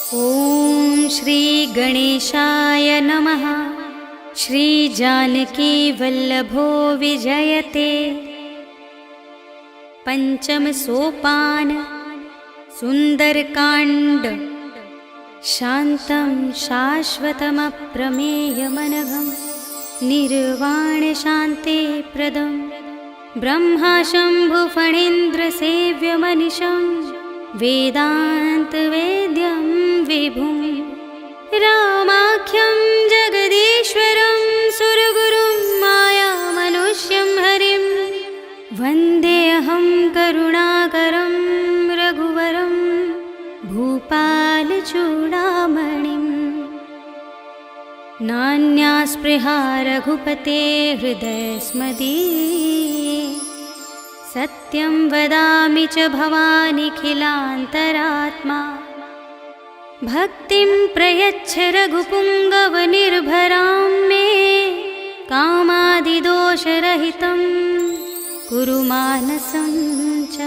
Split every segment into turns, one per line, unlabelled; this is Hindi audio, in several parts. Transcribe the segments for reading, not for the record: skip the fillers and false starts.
ॐ श्री गणेशाय नमः। श्री जानकी वल्लभो विजयते। पंचम सोपान सुंदरकांड। शांतं शाश्वतमप्रमेयमनघं निर्वाण शांति प्रदं ब्रह्मा शंभु फणीन्द्र सेव्यमनिशं वेदांत वेद्यं विभुं रामाख्यं जगदीश्वरं सुरगुरुं मायामनुष्यं हरिं वन्देऽहं करुणाकरं रघुवरं भूपालचूडामणिम्। नान्या स्पृहा रघुपते हृदयस्मदीये सत्यं वदामि च भवानिखिलान्तरात्मा। भक्तिं प्रयच्छ रघुपुङ्गवनिर्भरां मे कामादिदोषरहितं कुरु मानसं च।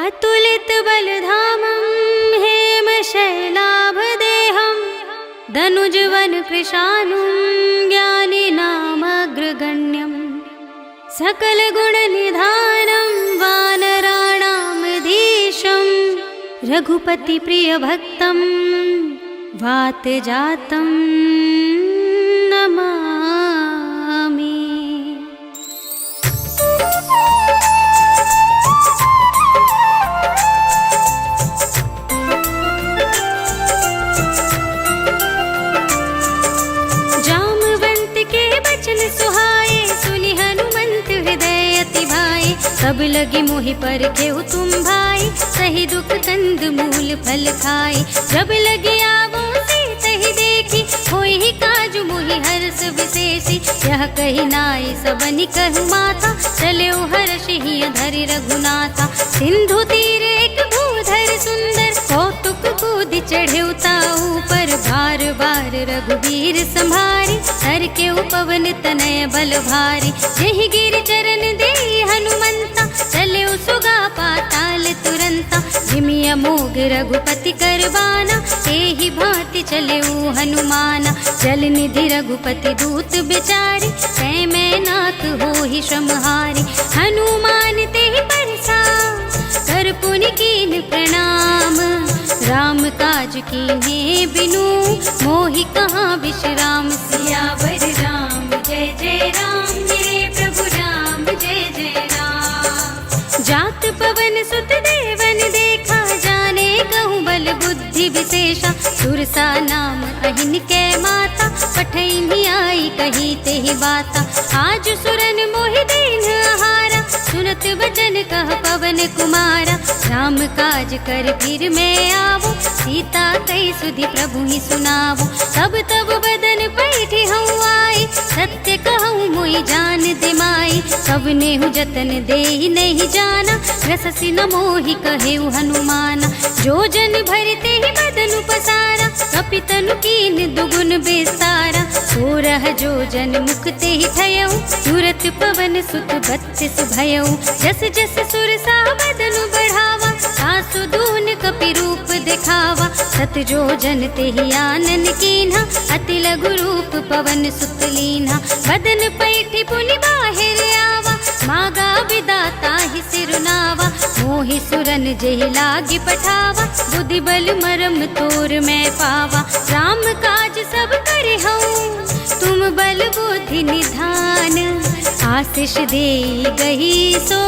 अतुलितबलधामं हेमशैलाभदेहं दनुजवनकृशानुं ज्ञानिनामग्रगण्यं सकलगुणनिधानं वानराणामधीशं रघुपतिप्रियभक्तं वातजातं नमामि। सब लगी मोहि पर केहु तुम भाई, सही दुख कंद मूल फल खाई। जब लगी आवो तही देखी, होई ही काजु मोहि हर्ष विशेषी। यह कही नाई सबनि कहु माता, चले हर्षि धरि रघुनाथा। सिंधु तीर एक भूधर सुंदर, कौतुक कूदि चढ़े ताऊ पर। बार बार रघुवीर संभारी, हर के पवन तनय बल भारी। यही गिर चरण दे हनुमंता, चले सुगा पाताल तुरंता। जिमिया मोग रघुपति करबाना, एहि भांति चले हनुमाना। जल निधि रघुपति दूत बिचारी, तै मैं नाथ होहि श्रमहारी। हनुमान तेहि परसा, कर पुनि कीन प्रणाम। राम काज कीन्हे बिनु, मोहि कहाँ विश्राम। सियावर राम जय जय राम, मेरे प्रभु राम जय जय राम। जात पवन सुत देवन देखा, जाने कहूँ बल बुद्धि विशेषा। सुरसा नाम अहिन कै माता, पठैनी आई कही तेहि बाता। आज सुरन मोहि दीन आहारा, सुनत वचन कह पवन कुमारा। राम काज कर फिर मैं आवो, सीता कई सुधि प्रभु ही सुनावो। तब तब बदन पैठी हूँ आई, सत्य कहूँ मोहि जान दिमाई। सब नेहु जतन देहि नहीं जाना, रससि न मोहि कहेउ हनुमाना। जो जन भरते ही बदन पसारा, कपितनु कीन दुगुन बेसारा। सो रह जो जन मुक्ते ही थयऊ, तुरत पवन सुत बत्तिस भयऊ। जस जस सुरसा बदनु बढ़ावा, सासु दून कपि रूप दिखावा। सत जो जन तेहि आनन कीन्हा, अति लघु रूप पवन सुत लीन्हा। बदन पैठी पुनि बाहिर आवा, मागा विदाता ही सिरुनावा। मोहि सुरन जेहि लागी पठावा, बुद्धि बल मरम तोर मैं पावा। राम काज सब करे हूँ, तुम बल बुद्धि निधान। आशीष दे गही सो,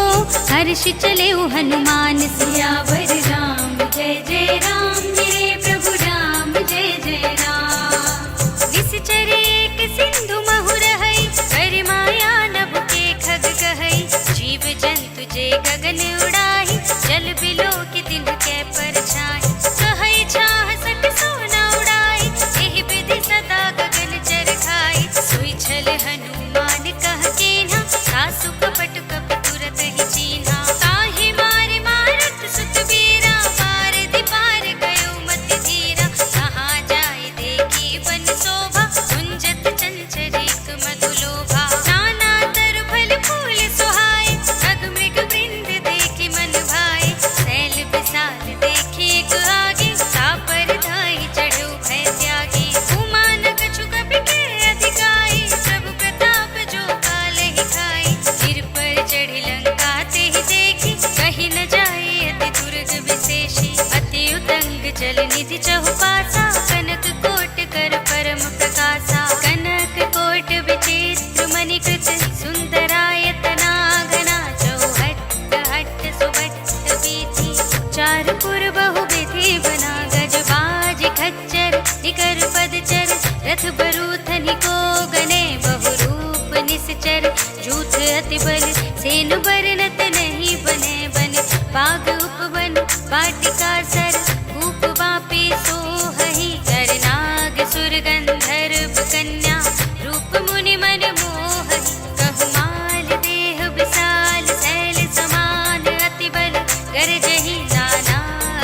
हर्ष चले हनुमान। सियावर राम जय जय राम, मेरे प्रभु राम जय जय राम। विषचर एक सिंधु महु रहै, कर माया नभ के खग कहै। जीव जंतु जे गगन उड़ाही, जल बिलो के दिन के परछाई। कहै छाह सक सोना उड़ाई, एहि विधि सदा गगन चर खाई। सोई छल हनुमान कह केन्हा, सासु कपट कपि तुरत ही चीन्हा। ताहि मारे मारत सुत बीरा, चंचल निधि चहुपासा, कनक कोट कर परम प्रकाशा। कनक कोट विचित्र मणिकृत, सुंदरायतना घना। चौहट्ट हट्ट सुभट्ट वीथि, चार पुर बहु विधि बना। गजबाज खच्चर निकर पदचर, रथ बरूथनि को गने। बहु रूप निश्चर, जूथ अति बल, सेन बरनत नहीं बने। बन बाग उपवन, वाटिका सर, कूप वापी सोहहि। कर नाग सुर गंधर्व कन्या, रूप मुनि मन मोहहि। कहु माल देह विशाल, शैल समान अति बल। गरजहि नाना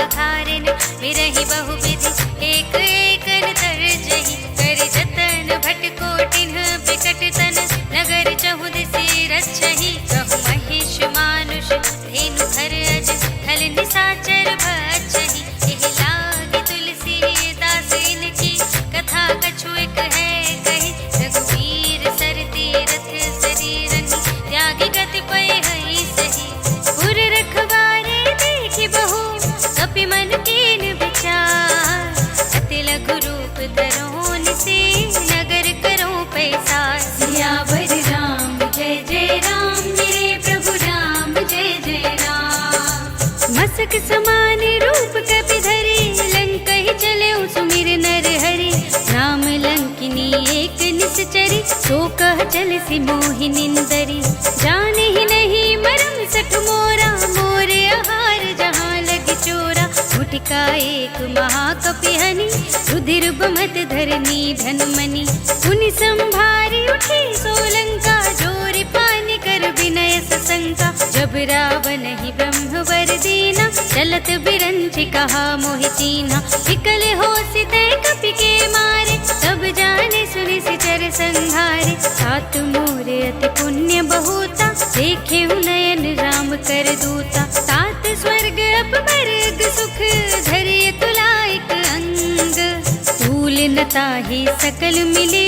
अखारिन, बिरहि बहु विधि, एक एकन तरजहि। कर जतन भट कोटिन बिकट तन, नगर चहुदिसि रक्षहि। कहु महिष मानुष धेनु घर अज, खल निसाचर भक्षहि। एहि लागी तुलसीदास इनकी, कथा कछु एक है कही। रघुवीर सर तीरथ शरीरनि, त्यागी गति पय हहि सही। पुर रखवारे देखि बहु, कपि मन कीन विचार। अति लघु रूप धरों निसे, नगर करों पैसार। सियावर राम जय जय राम, मेरे प्रभु राम जय जय राम। मसक समान रूप कपि धरे, लंकहि चले सुमिर नर हरि। नाम लंकिनी एक निश्चरी, सो कह चल सि मोहि निंदरी। जाने ही नहीं मरम सठ मोरा, मोरे आहार जहाँ लग चोरा। मुटिका एक महाकपि हनि, रुधिर बमत धरनी धन मनि। पुनि संभारी उठी सोलंका, जोरि पानि कर विनय सशंका। जब रावण ही ब्रह्म वर दीना, चलत बिरंचि कहा मोहि चीन्हा। विकल होसि तै कपि के मारे, तब जाने सुनि सिचर संहारे। तात मोर अति पुण्य बहुता, देखे नयन राम कर दूता। तात स्वर्ग अपवर्ग सुख, धरिय तुलाइक अंग। तूल न ताहि सकल मिले,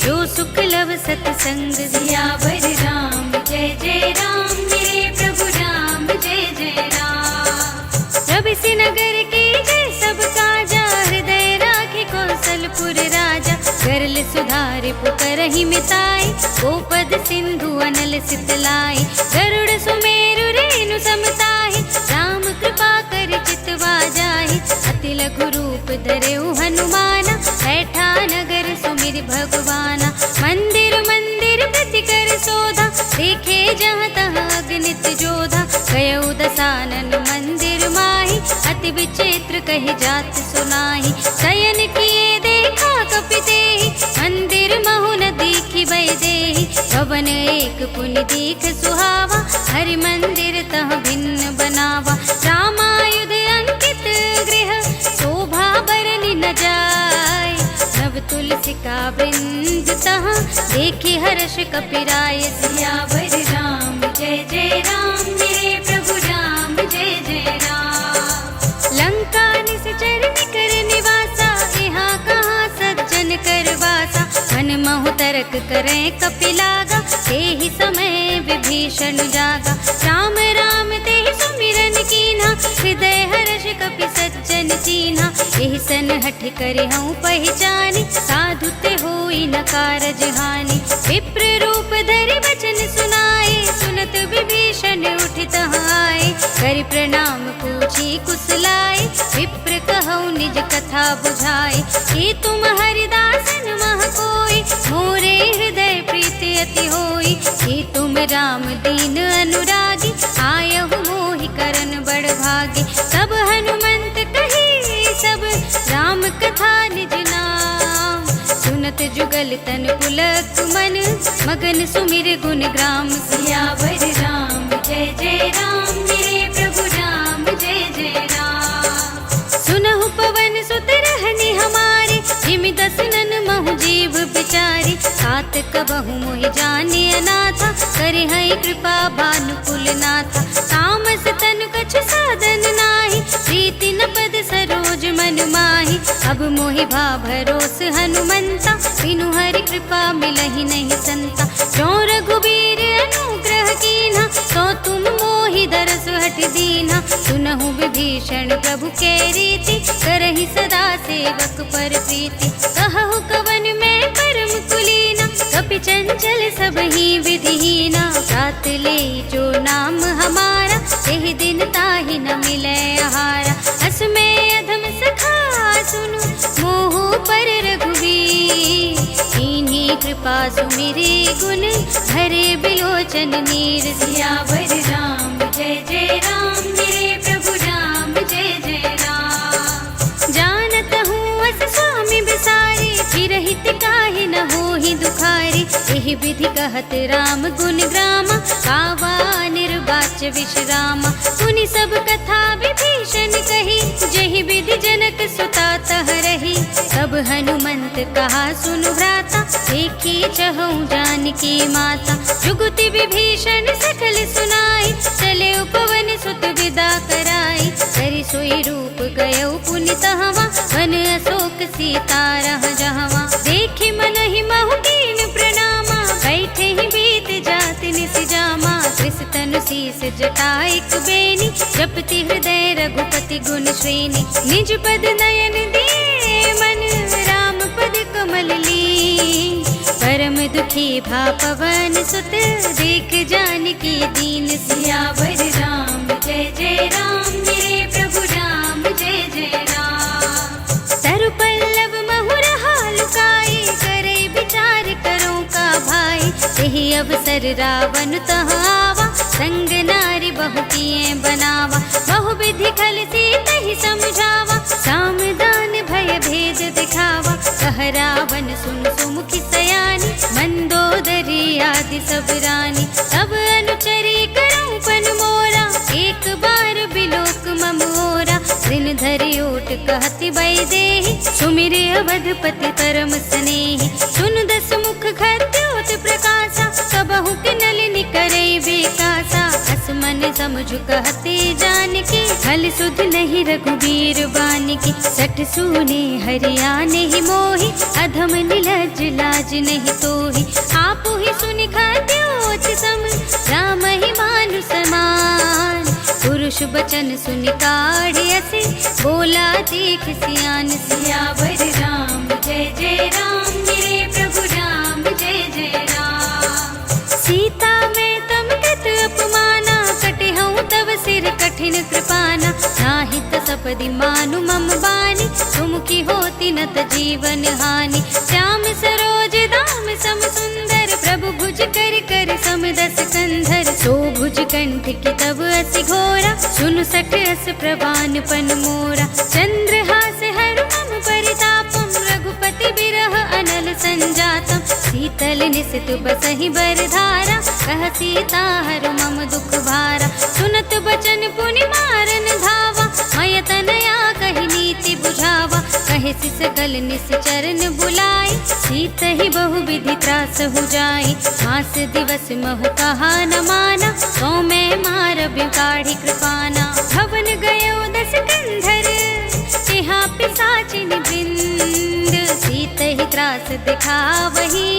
जो सुख लव सतसंग। सियावर राम जय जय राम, मेरे प्रभु राम जय जय राम। रविसि नगर के जय सब काजा, हृदय राखि कौशलपुर राजा। गरल सुधारि पुकारहि मिताई, गोपद सिंधु अनल सितलाई। गरुड़ सुमेरु रेणु समताहि, राम कृपा कर चितवा जाहि। अति लघु रूप धरेउ हनुमाना, बैठा नगर सुमिर भगवाना। मंदिर मंदिर प्रति कर शोधा, देखे जहाँ तहाँ अगणित जोधा। गयउ दसानन मंदिर माहि, अति विचित्र कहि जात सुनाहि। शयन किए देखा कपि तेहि, मंदिर महु न दीखि भय देहि। भवन एक पुनि दीख सुहावा, हरि मंदिर तह भिन्न बनावा। रामायुध अंकित गृह, शोभा बरनि न जाय। नव तुलसी का वृंद तहाँ, देखि हर्ष कपिराय। सियावर राम जय जय राम, मेरे प्रभु राम जय जय राम। लंका निश्चर निकर निवासा, यहाँ कहाँ सज्जन कर वासा। मन महु तरक करें कपि लागा, तेहि समय विभीषण जागा। राम राम तेहि सुमिरन कीन्हा, हृदय हर्ष कपि सज्जन चीन्हा। एहि सन हठ करे हूँ पहचानी, साधु ते होई न कारज हानि। विप्र रूप धरि बचन सुनाए, सुनत विभीषण उठि तहाँ आए। करि प्रणाम पूछी कुशलाए, विप्र कहौ निज कथा बुझाए। कि तुम हरिदासन मह कोई, मोरे हृदय प्रीति अति होई। कि तुम राम दीन अनुरागी, आयहु मोहि करन बड़ भागी। सब हनुमंत कही सब, राम कथा निज नाम। सुनत जुगल तन पुलक मन, मगन सुमिर गुण ग्राम। सियावर राम जय जय राम, मेरे प्रभु राम जय जय राम। सुनहु पवन सुत रहनि हमारे, जिमि दसनन महु जीव बिचारी। तात कबहु मोहि जाने अनाथा, करे हई कृपा भानुकुल नाथा। तामस तन कछु साधन नाही, प्रीति न पद सरोज मन माही। अब मोहि भा भरोस हनुमंता, बिनु हरि कृपा मिलहि नहीं संता। जो रघुबीर अनुग्रह कीन्हा, तो तुम मोहि दरस हठ दीन्हा। सुन सुनहु विभीषण प्रभु के रीति, करहि सदा सेवक पर प्रीति। कहु कवन में परम कुलीना, कपि चंचल सबहि विधिहीना। रात ले जो नाम हमारा, तेहि दिन ताहि न मिलै आहारा। अस में अधम सखा सुनु, मोह पर रघुवीर। कीन्ही कृपा सुमिरे गुण, भरे बिलोचन नीर। सियावर राम जय जय राम, मेरे प्रभु राम जय जय राम। जानत हूँ अस स्वामी बिसारे, चिरहित काहे न होहि दुखारे। एहि विधि कहत राम गुण ग्रामा, कावा निर्वाच विश्रामा। सुनि सब कथा विभीषण कही, जहि विधि जनक सुता तह रही। तब हनुमंत कहा सुनु भ्राता, देखी चहु जानकी माता। जुगुति विभीषण सकल सुनाई, चले उपवन सुत विदा कराई। करि सोई रूप गयो पुनि तहवा, वन अशोक सीता रह जहवा। देखि मनहि महु कीन प्रणामा, बैठे ही बीत जात निस जामा। कृष तनु शीस जटा एक बेनी, जपति हृदय रघुपति गुण श्रेणी। निज पद नयन दिए मन, राम पद कमल लीन। परम दुखी भा पवन सुत, देख जानकी दीन। सियावर राम जय जय राम, मेरे प्रभु राम जय जय राम। तरु पल्लव महु रहा लुकाई, करे विचार करो का भाई। यही अवसर रावण तह आवा, संग नारी बहु किए बनावा। बहु विधि खल सीता ही समझावा, साम दान भय भेद दिखावा। कह रावण सुन सुमुखी सयानी, मंदोदरी आदि सब रानी। तब अनुचरी करऊं पन मोरा, एक बार बिलोक मम ओरा। ऋण धरि ओट कहति वैदेही, सुमिरे अवधपति परम स्नेही। सुन दस मुख खद्योत प्रकाशा, कबहु के नलिनी करे बेकासा। अस मन समझु कहते जानकी, खल सुध नहीं रघुबीर बानिकी। सठ सूने हरिया नहीं मोही, अधम निलज लाज नहीं तोही। आपु ही सुनि खद्योत सम, राम ही मानु समान। पुरुष बचन सुनि काढ़ असे, बोला देख सियान। सियावर राम जय जय राम, मेरे प्रभु राम जय जय राम। सीता में तम कृत अपमाना, कटे हूँ तब सिर कठिन कृपाना। नाही त सपदि मानु मम बानी, तुम की होती न त जीवन हानि। श्याम सरोज दाम सम सुंदर, प्रभु भुज कर कर सम दस कंधर। सो भुज कंठ की तब अस घोरा, सुन सठ अस प्रवान पन मोरा। चंद्रहास हर मम परितापम, रघुपति बिरह अनल संजातम। शीतल निसित बसहि बरधारा, कह सीता हर मम दुख भारा। सुनत बचन पुनि मारन धावा, मय तनया कहि नीति बुझावा। कहे सकल निश्चरण बुलाई, सीत ही बहु विधि त्रास हो जाई। मास दिवस महु कहा न माना, सो मैं मार बिगाड़ी कृपाना। भवन गयो दस कंधर, तिहा पिशाचिन वृंद। सीत ही त्रास दिखावही,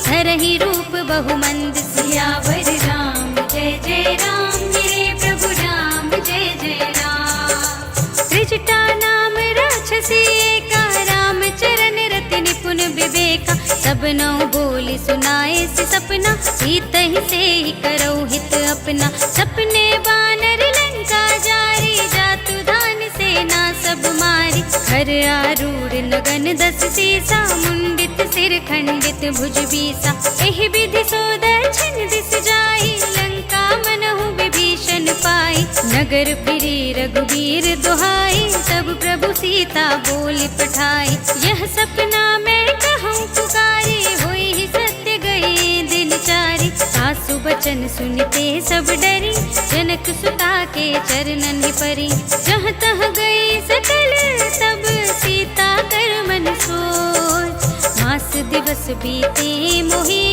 धरहि रूप बहुमंद। सियावर राम जय जय राम, मेरे प्रभु राम जय जय राम। त्रिजटा नाम राक्षसी एका, राम चरण रति निपुण विवेका। सब नौ बोली सुनाए से सपना, सीत ही से ही करो हित अपना। सपने बानर लंका जारी, जातु धान सेना सब मारी। घर आरूढ़ नगन दस सीसा, मुंडित सिर खंडित भुज बीसा। एहि विधि सो दक्षिण दिस जाई, लंका मनहु विभीषण पाई। नगर फिरी रघुबीर दुहाई, तब प्रभु सीता बोली पठाई। यह सपना मैं कहूँ पुकारी, होई ही सत्य गए दिन चारी। सासु बचन सुनते सब डरी, जनक सुता के चरणन परी। जहाँ तह गई सकल तब, सीता कर मन सोच। मास दिवस बीते मोही,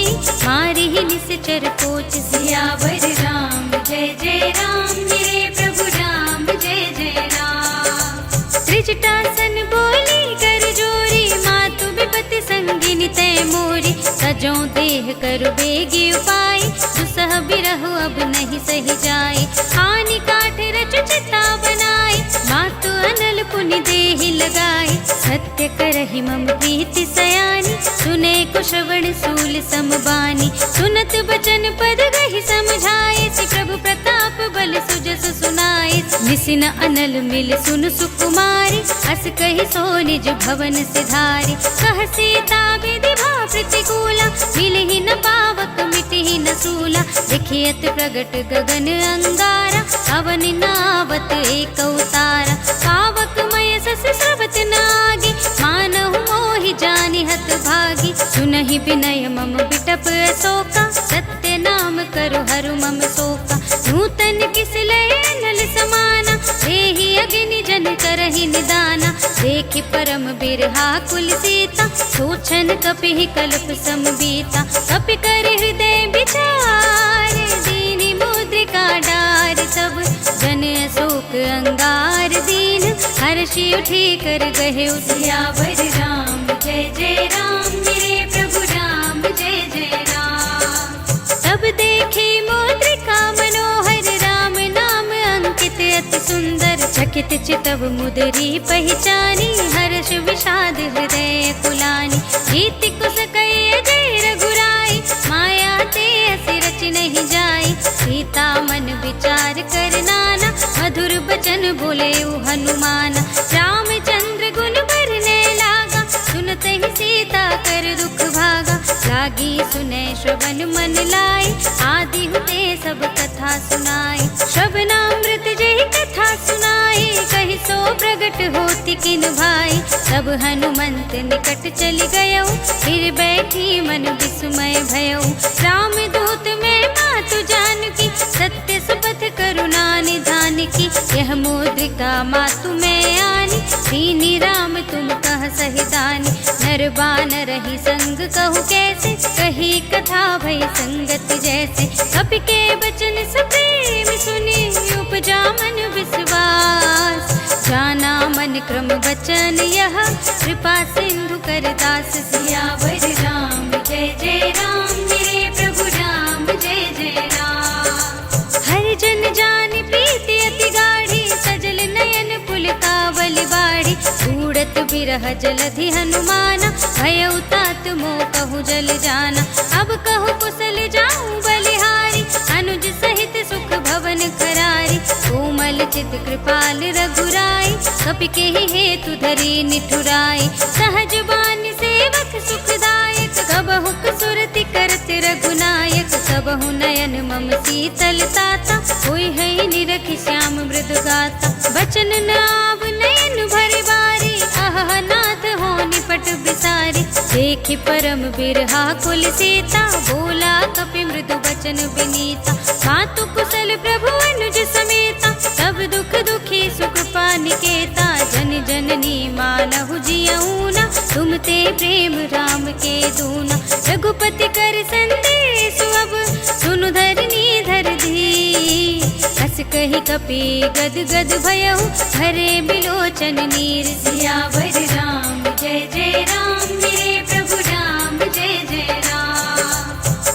मारी ही निश्चर कोच। सियावर राम जय जय राम, मेरे प्रभु राम जय जय राम। त्रिजटासन बोली कर जोरी, मातु विपति संगिनी तय मोरी। सजो देह कर बेगी उपाय, दुसह बिरह अब नहीं सही जाए। हानि काठ रच चिता बना, सुनत बचन पद गहि समझाए, श्री प्रभु प्रताप बल सुजस सुनाए। निसिन अनल मिल सुन सुकुमारी, अस कहि सो निज भवन सिधारी। कह सीता विधि भा प्रतिकूला, मिलहि न पावक मिटहि न सूला। देखियत प्रगट गगन अंगारा, अवन नावत एक अवतारा। पावक मय सस स्रवत नागी, मानहु मोहि जानि हत भागी। सुनहि विनय मम बिटप अशोका, सत्य नाम करु हरु मम शोका। नूतन किस लय नल समाना, देहि अग्नि जन करहि निदाना। देखि परम बिरहा कुल सीता, सोचन कपिहि कल्प समबीता। कपि कर हृदय विचार, दीनि मुद्रिका डार। तब जन अशोक अंगार दीन, हर्षि उठी कर गहे सियावर राम। जय जय राम मेरे प्रभु राम, जय जय राम। तब देखे मुद्रिका मनोहर, राम नाम अंकित अति सुंदर। चकित चितव मुदरी पहचानी, हर्ष विषाद हृदय कुलानी। नीति कुस कय जय रघुराई, माया ते अस रच नहीं जाई। सीता मन विचार कर नाना, मधुर बचन बोले हनुमाना। रामचंद्र गुण बरने लागा, सुनत ही सीता कर दुख भागा। लागी सुने श्रवण मन लाई, आदि हुते सब कथा सुनाई। श्रवणामृत जय कथा सुनाई, कहि सो प्रगट होति किन भाई। तब हनुमंत निकट चली गयो, फिर बैठी मन विस्मय भयो। राम दूत में मातु जानकी, सत्य सुपथ करुणा निधान की। यह मुद्रिका मातु में आनी, दीनी राम तुम कह सहि दानी। नर बानर रही संग कहु कैसे, कही कथा भई संगत जैसे। कपि के बचन सप्रेम सुनी, उपजा मन विश्वास। जाना मन क्रम बचन यह, कृपा सिंधु कर दास। सियावर राम जय जय राम मेरे प्रभु राम, जय जय राम। हर जन जान प्रीति अति गाढ़ी, सजल नयन पुलकावल बाढ़ी। उड़त बिरह जलधि हनुमाना, भयउ तात मोह कहु जल जाना। अब कहु कुशल जाऊं बलिहारी, अनुज सहित सुख भवन करारी। कोमल चित कृपाल रघुराई, कपि केहि हेतु धरि निठुराई। सहज बानी सेवक सुखदायक, कबहु सुरति करत रघुनायक। सबहु नयन मम शीतल ताता, होई है निरखि श्याम मृदु गाता। बचन नाव नयन भरि बारी, अह नाथ हो निपट बिसारी। देखि परम बिरहा कुल सीता, बोला कपि मृदु बचन विनीता। मातु कुशल प्रभु अनुज समेता, सब दुख दुखी सुख पानिकेता। जन जननी मानहु जियऊना, तुम ते प्रेम राम के दूना। रघुपति कर संदेश अब, सुनु धरनी धर धी। हस कहि कपि गद गद भयउ, भरे बिलोचन नीर। सियावर राम जय जय राम मेरे प्रभु राम, जय जय राम।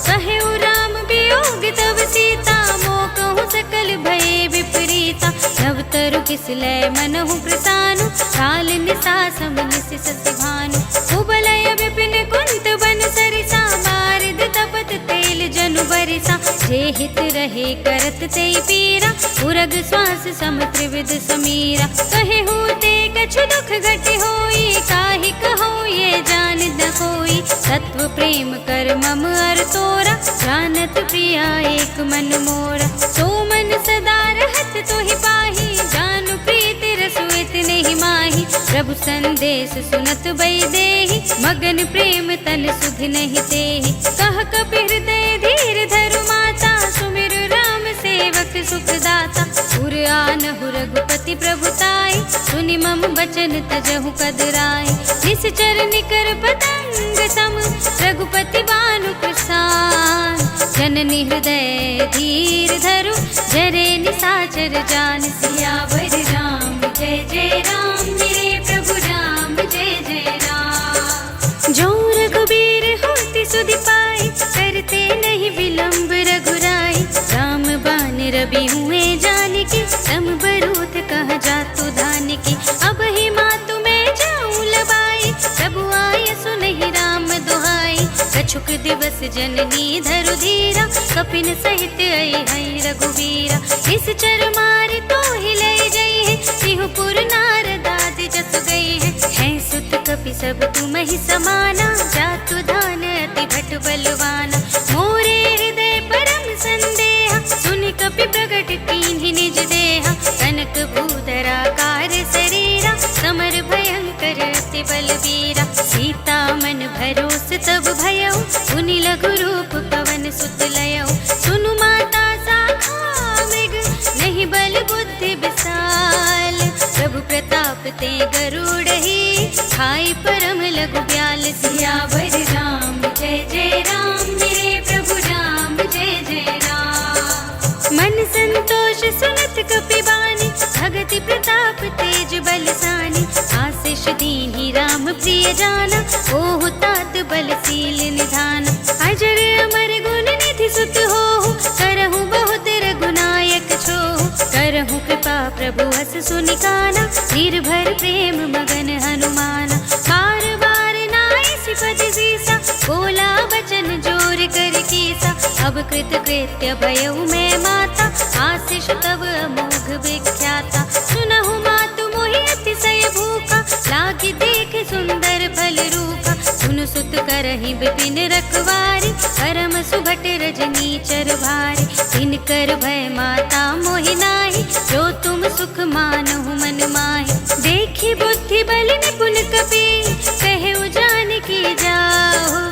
कहु राम वियोग तब सीता, मोह कहु सकल भय विपरीता। नव तरु किस लय मनहु प्रसानु, काल निसा सम निस सति भानु। कुबलय विपिन कुंत बन सरिसा, बारिद तपत तेल जनु बरिसा। जे हित रहे करत ते पीरा, उरग श्वास सम त्रिविध समीरा। कहे होते कछु दुख घटे होई, काहि कहो ये जान न कोई। तत्व प्रेम कर मम अर तोरा, जानत प्रिया एक मन मोरा। सो मन सदा रहत तोहि पाही, जानु प्रीति रसु इतने ही माही। प्रभु संदेश सुनत बई देहि, मगन प्रेम तन सुध नहीं तेहि। कह कपि हृदय धीर धरु माता, सुमिर राम सेवक सुखदाता। पुर आनहु रघुपति प्रभुताई, सुनि मम बचन तजहु कदराई। निश्चर निकर पतंग सम, रघुपति बानु प्रसाद। जननी हृदय धीर धरु, जरे निसाचर जान। सियावर राम जय जय राम मेरे प्रभु राम, जय जय राम। जो रघुबीर होति सुधि पाई, करते नहीं विलंब रघुराई। राम बान रवि हुए जानकी, सम बरूथ कह जातु धानकी। अब ही मातु मैं जाऊं लबाई, प्रभु आय सुनहि राम दुहाई। कछुक दिवस जननी धरु धीरा, कपिन सहित आई हई रघुवीरा। निश्चर मार तो हिलई जई है, सिंहपुर नारदाद जस गई है सुत कपि सब तुम ही समाना, जातु दान अति भट बलवाना। मोरे हृदय परम संदेहा, सुनि कपि प्रगट कीन्हि निज देहा। कनक भूधरा कार शरीरा, समर भयंकर अति बलवीरा। सीता मन भरोस तब भयउ, पुनि लघु रूप पवन सुत लयउ। सुनु माता साखा मृग, नहीं बल बुद्धि विशाल। प्रभु प्रताप ते गरुड़हि, खाई परम लघु ब्याल। सियावर राम जय जय राम, मेरे प्रभु राम जय जय राम। मन संतोष सुनत कपि बानी, भगति प्रताप तेज बलसानी। आशीष दीन्हि राम प्रिय जाना, ओहु तात बलशील निधान। अजर अमर गुण निधि सुत होहु, करहु बहुत रघुनायक छोहु। करहु कृपा प्रभु अस सुनि काना, निर्भर प्रेम मगन हनुमाना। बार बार नाई सिपद सीसा, बोला बचन जोर कर कीसा। अब कृत कृत्य भयउ मैं माता, आशीष तब अमोघ विख्याता। सुनहु मातु मोहि अतिशय भूखा, लागी देख सुंदर फल रूखा। सुन सुत करहि विपिन रखवारी, परम सुभट रजनीचर भारी। तिनकर भय माता मोहि नाहि, जो तुम सुख मानहु मन माहि। देखि बुद्धि बल निपुण कपि, कहु जानकी जाओ।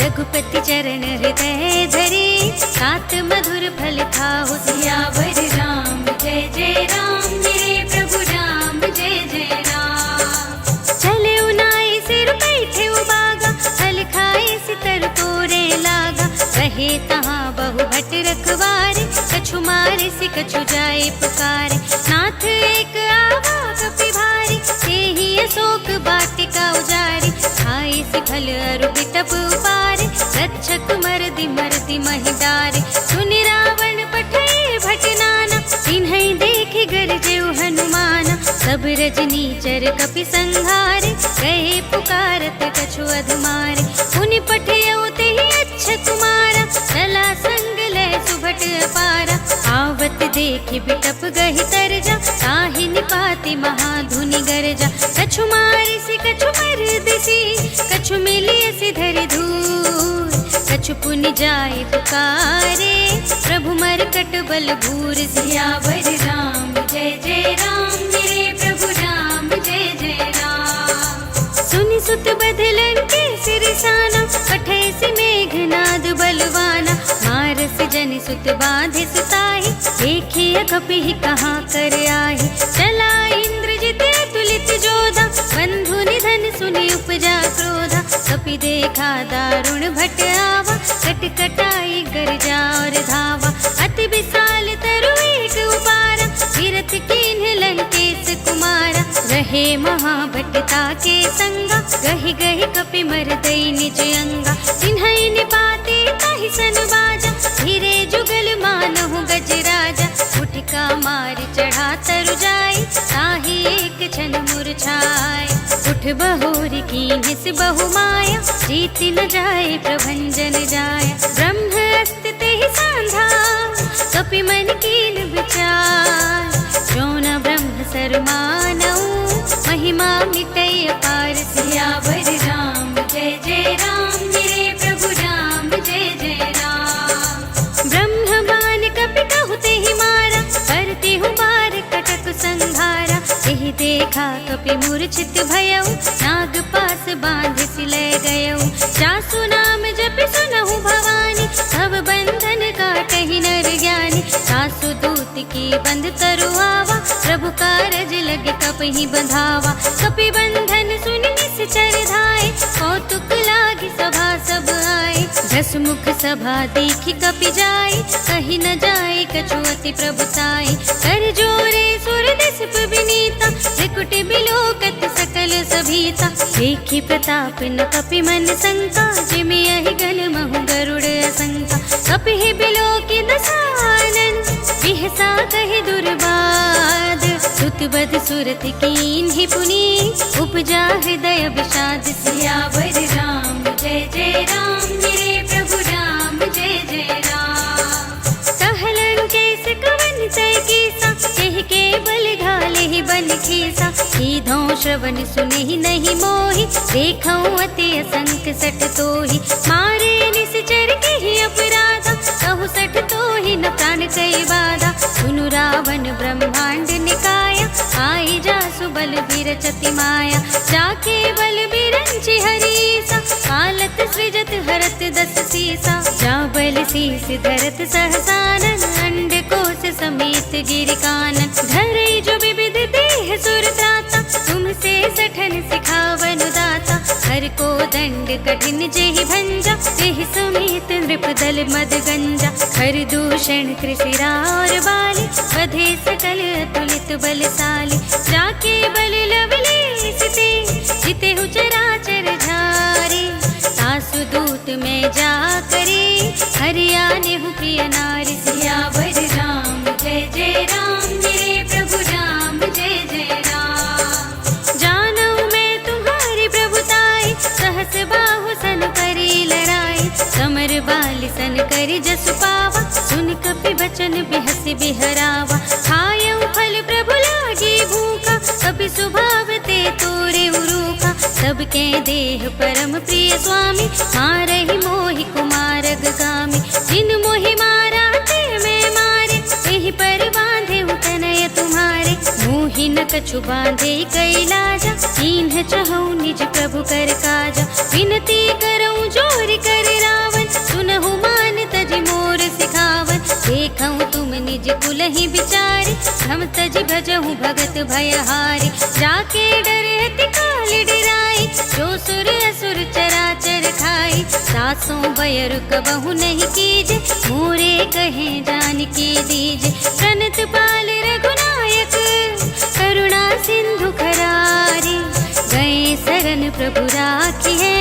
रघुपति चरण हृदय धरे, सात मधुर फल खाओ। सियावर राम जय जय राम, मेरे प्रभु राम जय जय राम। चले उनाई सिर बैठे उबागा, फल खाए सितर तोरे लागा। रहे तहाँ बहु भट रखवारे, कछु मारे सि कछु जाए पुकारे। नाथ एक आवा कपि भारी, तेहि अशोक वाटिका उजारी। खाए सि फल अरु बिटप उपारे, रक्षक मरदि मरदि महि डारे। सुनि रावण पठय भट नाना, तिन्है देखि गरजेउ हनुमाना। सब रजनीचर कपि संहारे, गए पुकारत कछु अधमारे। पुनि पठयउ तेहि अच्छ कुमारा, चला संग लय सुभट अपारा। आवत देखि बिटप गहि तरजा, ताहि निपाति महाधुनि गरजा। कछु मारिसि कछु मरदिसि, कछु मिलियसि धरि धूर। कछु पुनि जाय पुकारे, प्रभु मरकट बल भूर। सियावर राम जय जय राम, मेरे प्रभु राम जय जय राम। सुनि सुत बदलन के सिरसाना, पठय सि मेघनाद बलवाना। मारस जनि सुत बांधे सुताहि, देखिए कपि कहाँ कर आहि। चला इंद्रजित अतुलित जोधा, बंधु निधन सुनि उपजा क्रोधा। कपि देखा दारुण भट आवा, कटकटाई गरजा और धावा। अति विशाल तरु एक उपारा, तीरथ कीन्ह लंकेश कुमारा। रहे महाभटता के संगा, गहि गहि कपि मरदई निज अंगा। तिन्है निपाते ताहि सन बाजा, धीरे जुगल मानहु गजराजा। उठका मार चढ़ा तरु जाय, ताहि एक क्षण मुरझाय। उठ बहोर कीन्ह सि बहु माया, जीत न जाय प्रभंजन जाय। ब्रह्म अस्त्र तेहि सांधा, कपि मन कीन विचार। जो न ब्रह्म सर मानऊ, महिमा मिटै अपार। सियावर राम जय जय राम, मेरे प्रभु राम जय जय राम। ब्रह्म बान कपि कहु तेहि मारा, करते हूँ बार कटक संघारा। तेहि देखा कपि मूर्छित भयउ, नाग पास बांध सिलय गयउ। जासु नाम जपि सुनहु भवानी, भव बंधन काटहि नर ज्ञानी। सासु दूत की बंध तरु आवा, प्रभु कारज लगे कपहि बंधावा। कपि बंधन सुनि निश्चर धाय, कौतुक लागी सभा सब आए। दस मुख सभा देखि कपि जाय, कहि न जाय कछु अति प्रभुताई। कर जोरे सुर दिसप विनीता, त्रिकुट बिलोकत सकल सभीता। देखि प्रताप न कपि मन शंका, जिमि यहि गल महु गरुड़ असंका। कपिहि बिलोकि दसानन, बिहसा कहि दुर्बाद। सुत बध सुरत कीन्हि पुनि, उपजा हृदय विषाद। सियावर राम जय जय राम, मेरे प्रभु राम ठेसा, सीधों श्रवण सुने नहीं मोहि, देखऊं अति असंख सठ तोहि, मारे निश्चर के ही अपराधा, कहु सठ तोहि न प्राण कई बाधा, सुनु रावण ब्रह्मांड निकाया, आई जासु बल बिरचति माया, जाके बल बिरंचि हरीसा, कालत सृजत हरत दस सीसा, जा बल शीस धरत सहसानन, अंड कोश समेत गिरि कानन, धरई जो विविध देह सुर त्राता, तुमसे सठन सिखावन दाता, हर को दंड कठिन जेहि भंजा, तेहि समेत नृप दल मद गंजा, हर दूषण कृषिरा और बाली, बधे सकल अतुलित बलशाली, जाके बल लवलेश ते, जिते हु चराचर झारे, सासु दूत में जा करे, हरियाने हूँ प्रिय नारी, सियावर राम जय जय राम, मेरे प्रभु राम जय जय राम, जानऊ मैं तुम्हारी प्रभुताई, सहस बाहु सन करी लड़ाई, समर बाल सन करी जसु पावा, सुन कपि बचन बिहसि बिहरावा, खायऊ फल प्रभु लागी भूखा, कपि स्वभाव ते तोरे उरूखा, सबके देह परम प्रिय स्वामी, मारहि मोहि कुमारग गामी, जिन मोहि मारा ते मैं मारे, तेहि पर बांधे तनय तुम्हारे, मोहि न कछु बांधे कैलाजा, कीन्ह चहु निज प्रभु कर काजा, विनती करऊं जोर कर रावण, सुनहु मान तजि मोर सिखावन, देखऊं तुम निज कुल ही बिचारे, हम तजि भजहु भगत भयहारी, जाके डरहति काल डराई, जो सुर असुर चराचर खाई, सासों बयर कबहु नहीं कीजे, मोरे कहे जान की दीजे, प्रणत पाल रघुनायक, करुणा सिंधु खरारी, गए शरण प्रभु राखी है,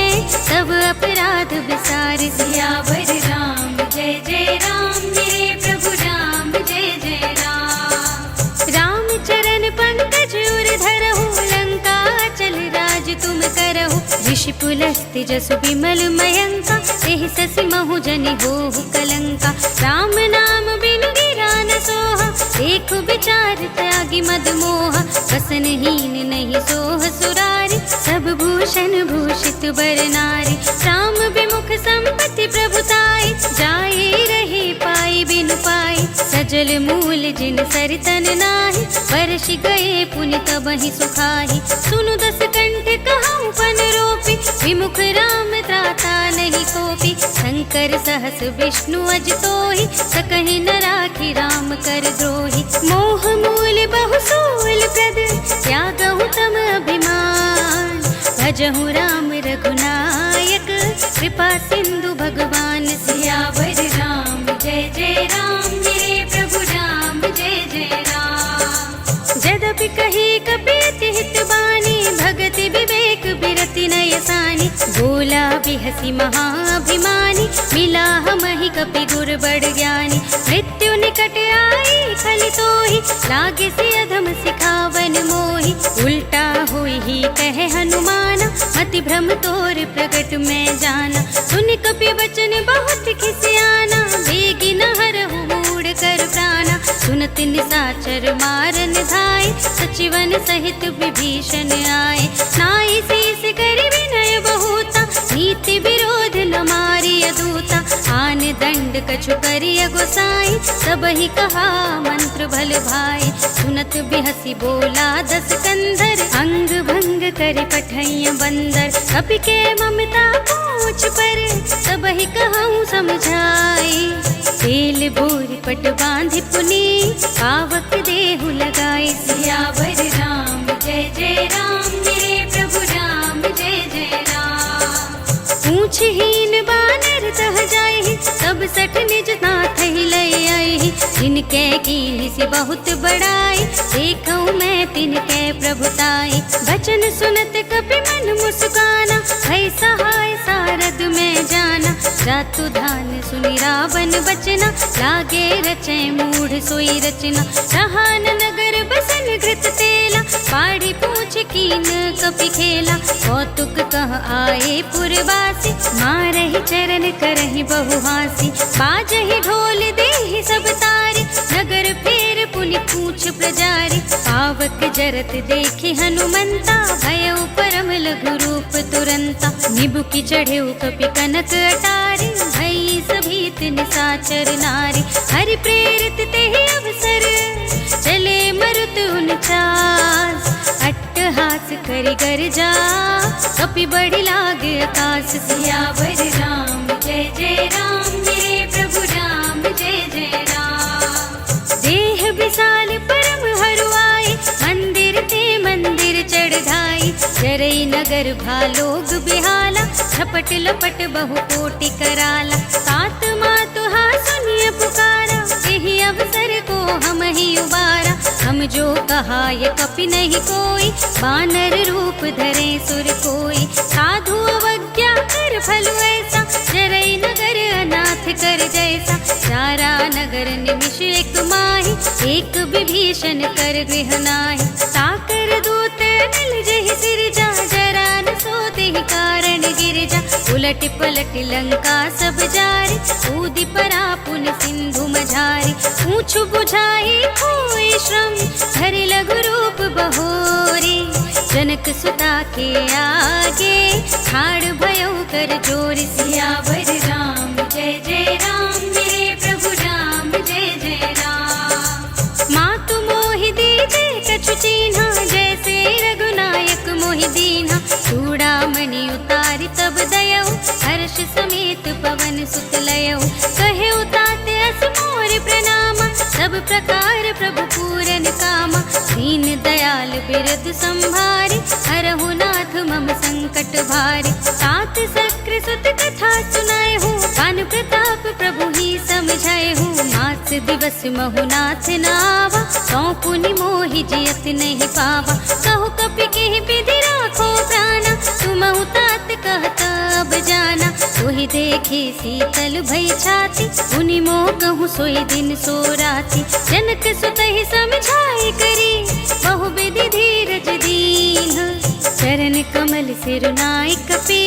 सब अपराध विसार, सियावर राम जय जय राम, मेरे प्रभु राम जय जय राम, राम चरण पंकज उर धरहु, लंका चल राज तुम करहु, ऋषि पुलस्त्य जसु विमल मयंका, तेहि ससि महु जनि होहु कलंका, राम नाम बिनु गिरा न सोहा, देखु विचार त्यागी मद मोहा, वसनहीन नहीं सोह सुरारी, सब भूषण भूषित बर नारी, राम विमुख संपत्ति प्रभुताई, जाए रहे पाई बिनु पाई, सजल मूल जिन सरितन नाही, वर्ष गए पुनि तबहि सुखाही, सुनु दस कंठ कहऊँ पन रोपी, विमुख राम त्राता नहीं कोपी, शंकर सहस विष्णु अज तोहि, सकहि न राखी राम कर द्रोही, मोह मूल बहु सूल प्रद, त्यागहु तम अभिमान, भजहु राम रघुनायक, कृपा सिंधु भगवान, सियावर राम जय जय राम, मेरे प्रभु राम जय जय राम, यद्यपि कही कपि हित बानी, भगति विवेक बिरति नय सानी, बोला बिहसी महाअभिमानी, मिला हमहि कपि गुर बड़ ज्ञानी, मृत्यु निकट आई खलि तोहि, लागे से अधम सिखावन मोहि, उल्टा होई ही कहे हनुमाना, मति भ्रम तोर प्रगट में जाना, सुन कपि वचन बहुत खिसियाना, बेगी न हरहु मूढ़ कर प्राणा, सुनत निशाचर मारन धाय, सचिवन सहित विभीषण आए, नाई शीस करि विनय बहुता, नीति विरोध न मारिय दूता, आन दंड कछु करिय गोसाई, सबहि कहा मंत्र भल भाई, सुनत बिहसी बोला दस कंधर, अंग भंग करि पठैय बंदर, कपि के ममता पूछ पर, सबहि कहूँ समझाई, तेल बोर पट बांधि पुनी, पावक देहु लगाई, सियावर राम जय जय राम, मेरे प्रभु राम जय जय राम, पूछहीन बानर तह जाहि, सब सठ निज नाथ ही लय आई, जिनके कीन्हि से बहुत बड़ाई, देखऊँ मैं तिनके प्रभुताई, बचन सुनत कपि मन मुस्काना, भई सहाय सारद में जाना, जातु धान सुनि रावण बचना, लागे रचै मूढ़ सोई रचना, रहा न नगर बसन घृत तेला, पाड़ी पूछ कीन कपि खेला, कौतुक कह आए पुरवासी, मारहि चरण करहि बहुहासी, बाजहि ढोल देहि सब तारी, नगर फेर पुनि मुनि पूछ प्रजारी, पावक जरत देखे हनुमंता, भयउ परम लघु रूप तुरंता। निबुकि चढ़ेउ कपि कनक अटारी, भई सभीत निसाचर नारी। हरि प्रेरित तेहि अवसर, चले मरुत उनचास। अट्टहास करि गर्जा, कपि बढ़ि लागे आकाश। सियावर राम जय जय राम, मेरे प्रभु राम जय जय राम। देह विशाल परम हरुआई, मंदिर ते मंदिर चढ़ाई। जरई नगर भालोग बिहाला, झपट लपट बहु कोटि कराला। सात मातुहा सुनिय पुकारा, यही अवसर को हम ही उबारा। हम जो कहा ये कपि नहीं कोई, बानर रूप धरे सुर कोई। साधु अवज्ञा कर फल ऐसा, जरई नगर अनाथ कर जैसा। सारा नगर निमिष एक माही, एक विभीषण कर गृह नाहि। साकर दूत मिल जहि सिरजा, जरा न सोते ही कारण गिरजा। उलट पलट लंका सब जारी, कूदि परा पुन सिंधु मझारी। पूछ बुझाई कोई श्रम, धरि लघु रूप बहोरी। जनक सुता के आगे, ठाड़ भयउ कर जोरी। सियावर राम जय जय राम, मेरे प्रभु राम जय जय राम। मातु मोहि दीजे कछु चीन्हा, जैसे रघुनायक मोहि दीन्हा। चूड़ामणि उतारि तब दयउ, हर्ष समेत पवन सुत लयउ। कहे तात अस मोर प्रणामा, सब प्रकार प्रभु पूरन कामा। दीन दयाल बिरद संभारी, हरहु नाथ मम संकट भारी। तात सक्र सुत कथा सुनाए हूँ, पान प्रताप प्रभु ही समझाए हूँ। मास दिवस महु नाथ नावा, सौ पुनि मोहि जियत नहीं पावा। कहु कपि केहि विधि राखो प्राणा, तुमहु तात कहत अब जाना। सोहि देखे शीतल भई छाती, मुनि मोह कहूँ सोई दिन सो राती। जनक सुतहि समझाई करी, बहु विधि धीरज दीन। चरण कमल सिरुनाई कपि,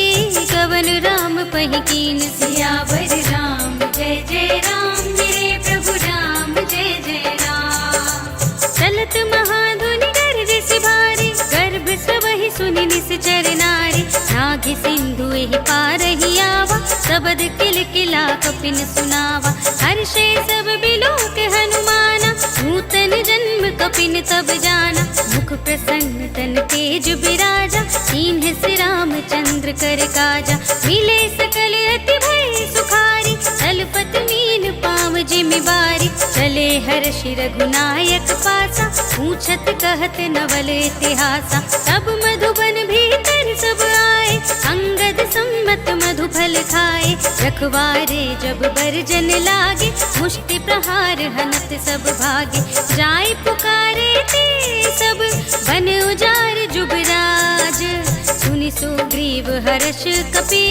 कवन राम पहि कीन। सियावर राम जय जय राम, मेरे प्रभु राम जय जय राम। चलत महाधुनि गर्जिस भारी, गर्भ सबहि सुनि निश्चर नारी। नागि सिंधु एहि पारहि आवा, सबद किल किला कपिन सुनावा। हर्षे सब बिलोक हनुमाना, नूतन जन्म कपिन तब जाना। मुख प्रसन्न तन तेज बिराजा, कीन्ह से रामचंद्र कर काजा। मिले सकल अति भय सुखारी, तलपत मीन पाव जिमि बारी। चले हर्षि रघुनायक पासा, पूछत कहत नवल इतिहासा। तब मधुबन भीतर सब आए, अंगद सम्मत मधु फल खाए। रखवारे जब बरजन लागे, मुष्टि प्रहार हनत सब भागे। जाय पुकारे ते सब, बन उजार जुबराज। सुनि सुग्रीव हर्ष कपि,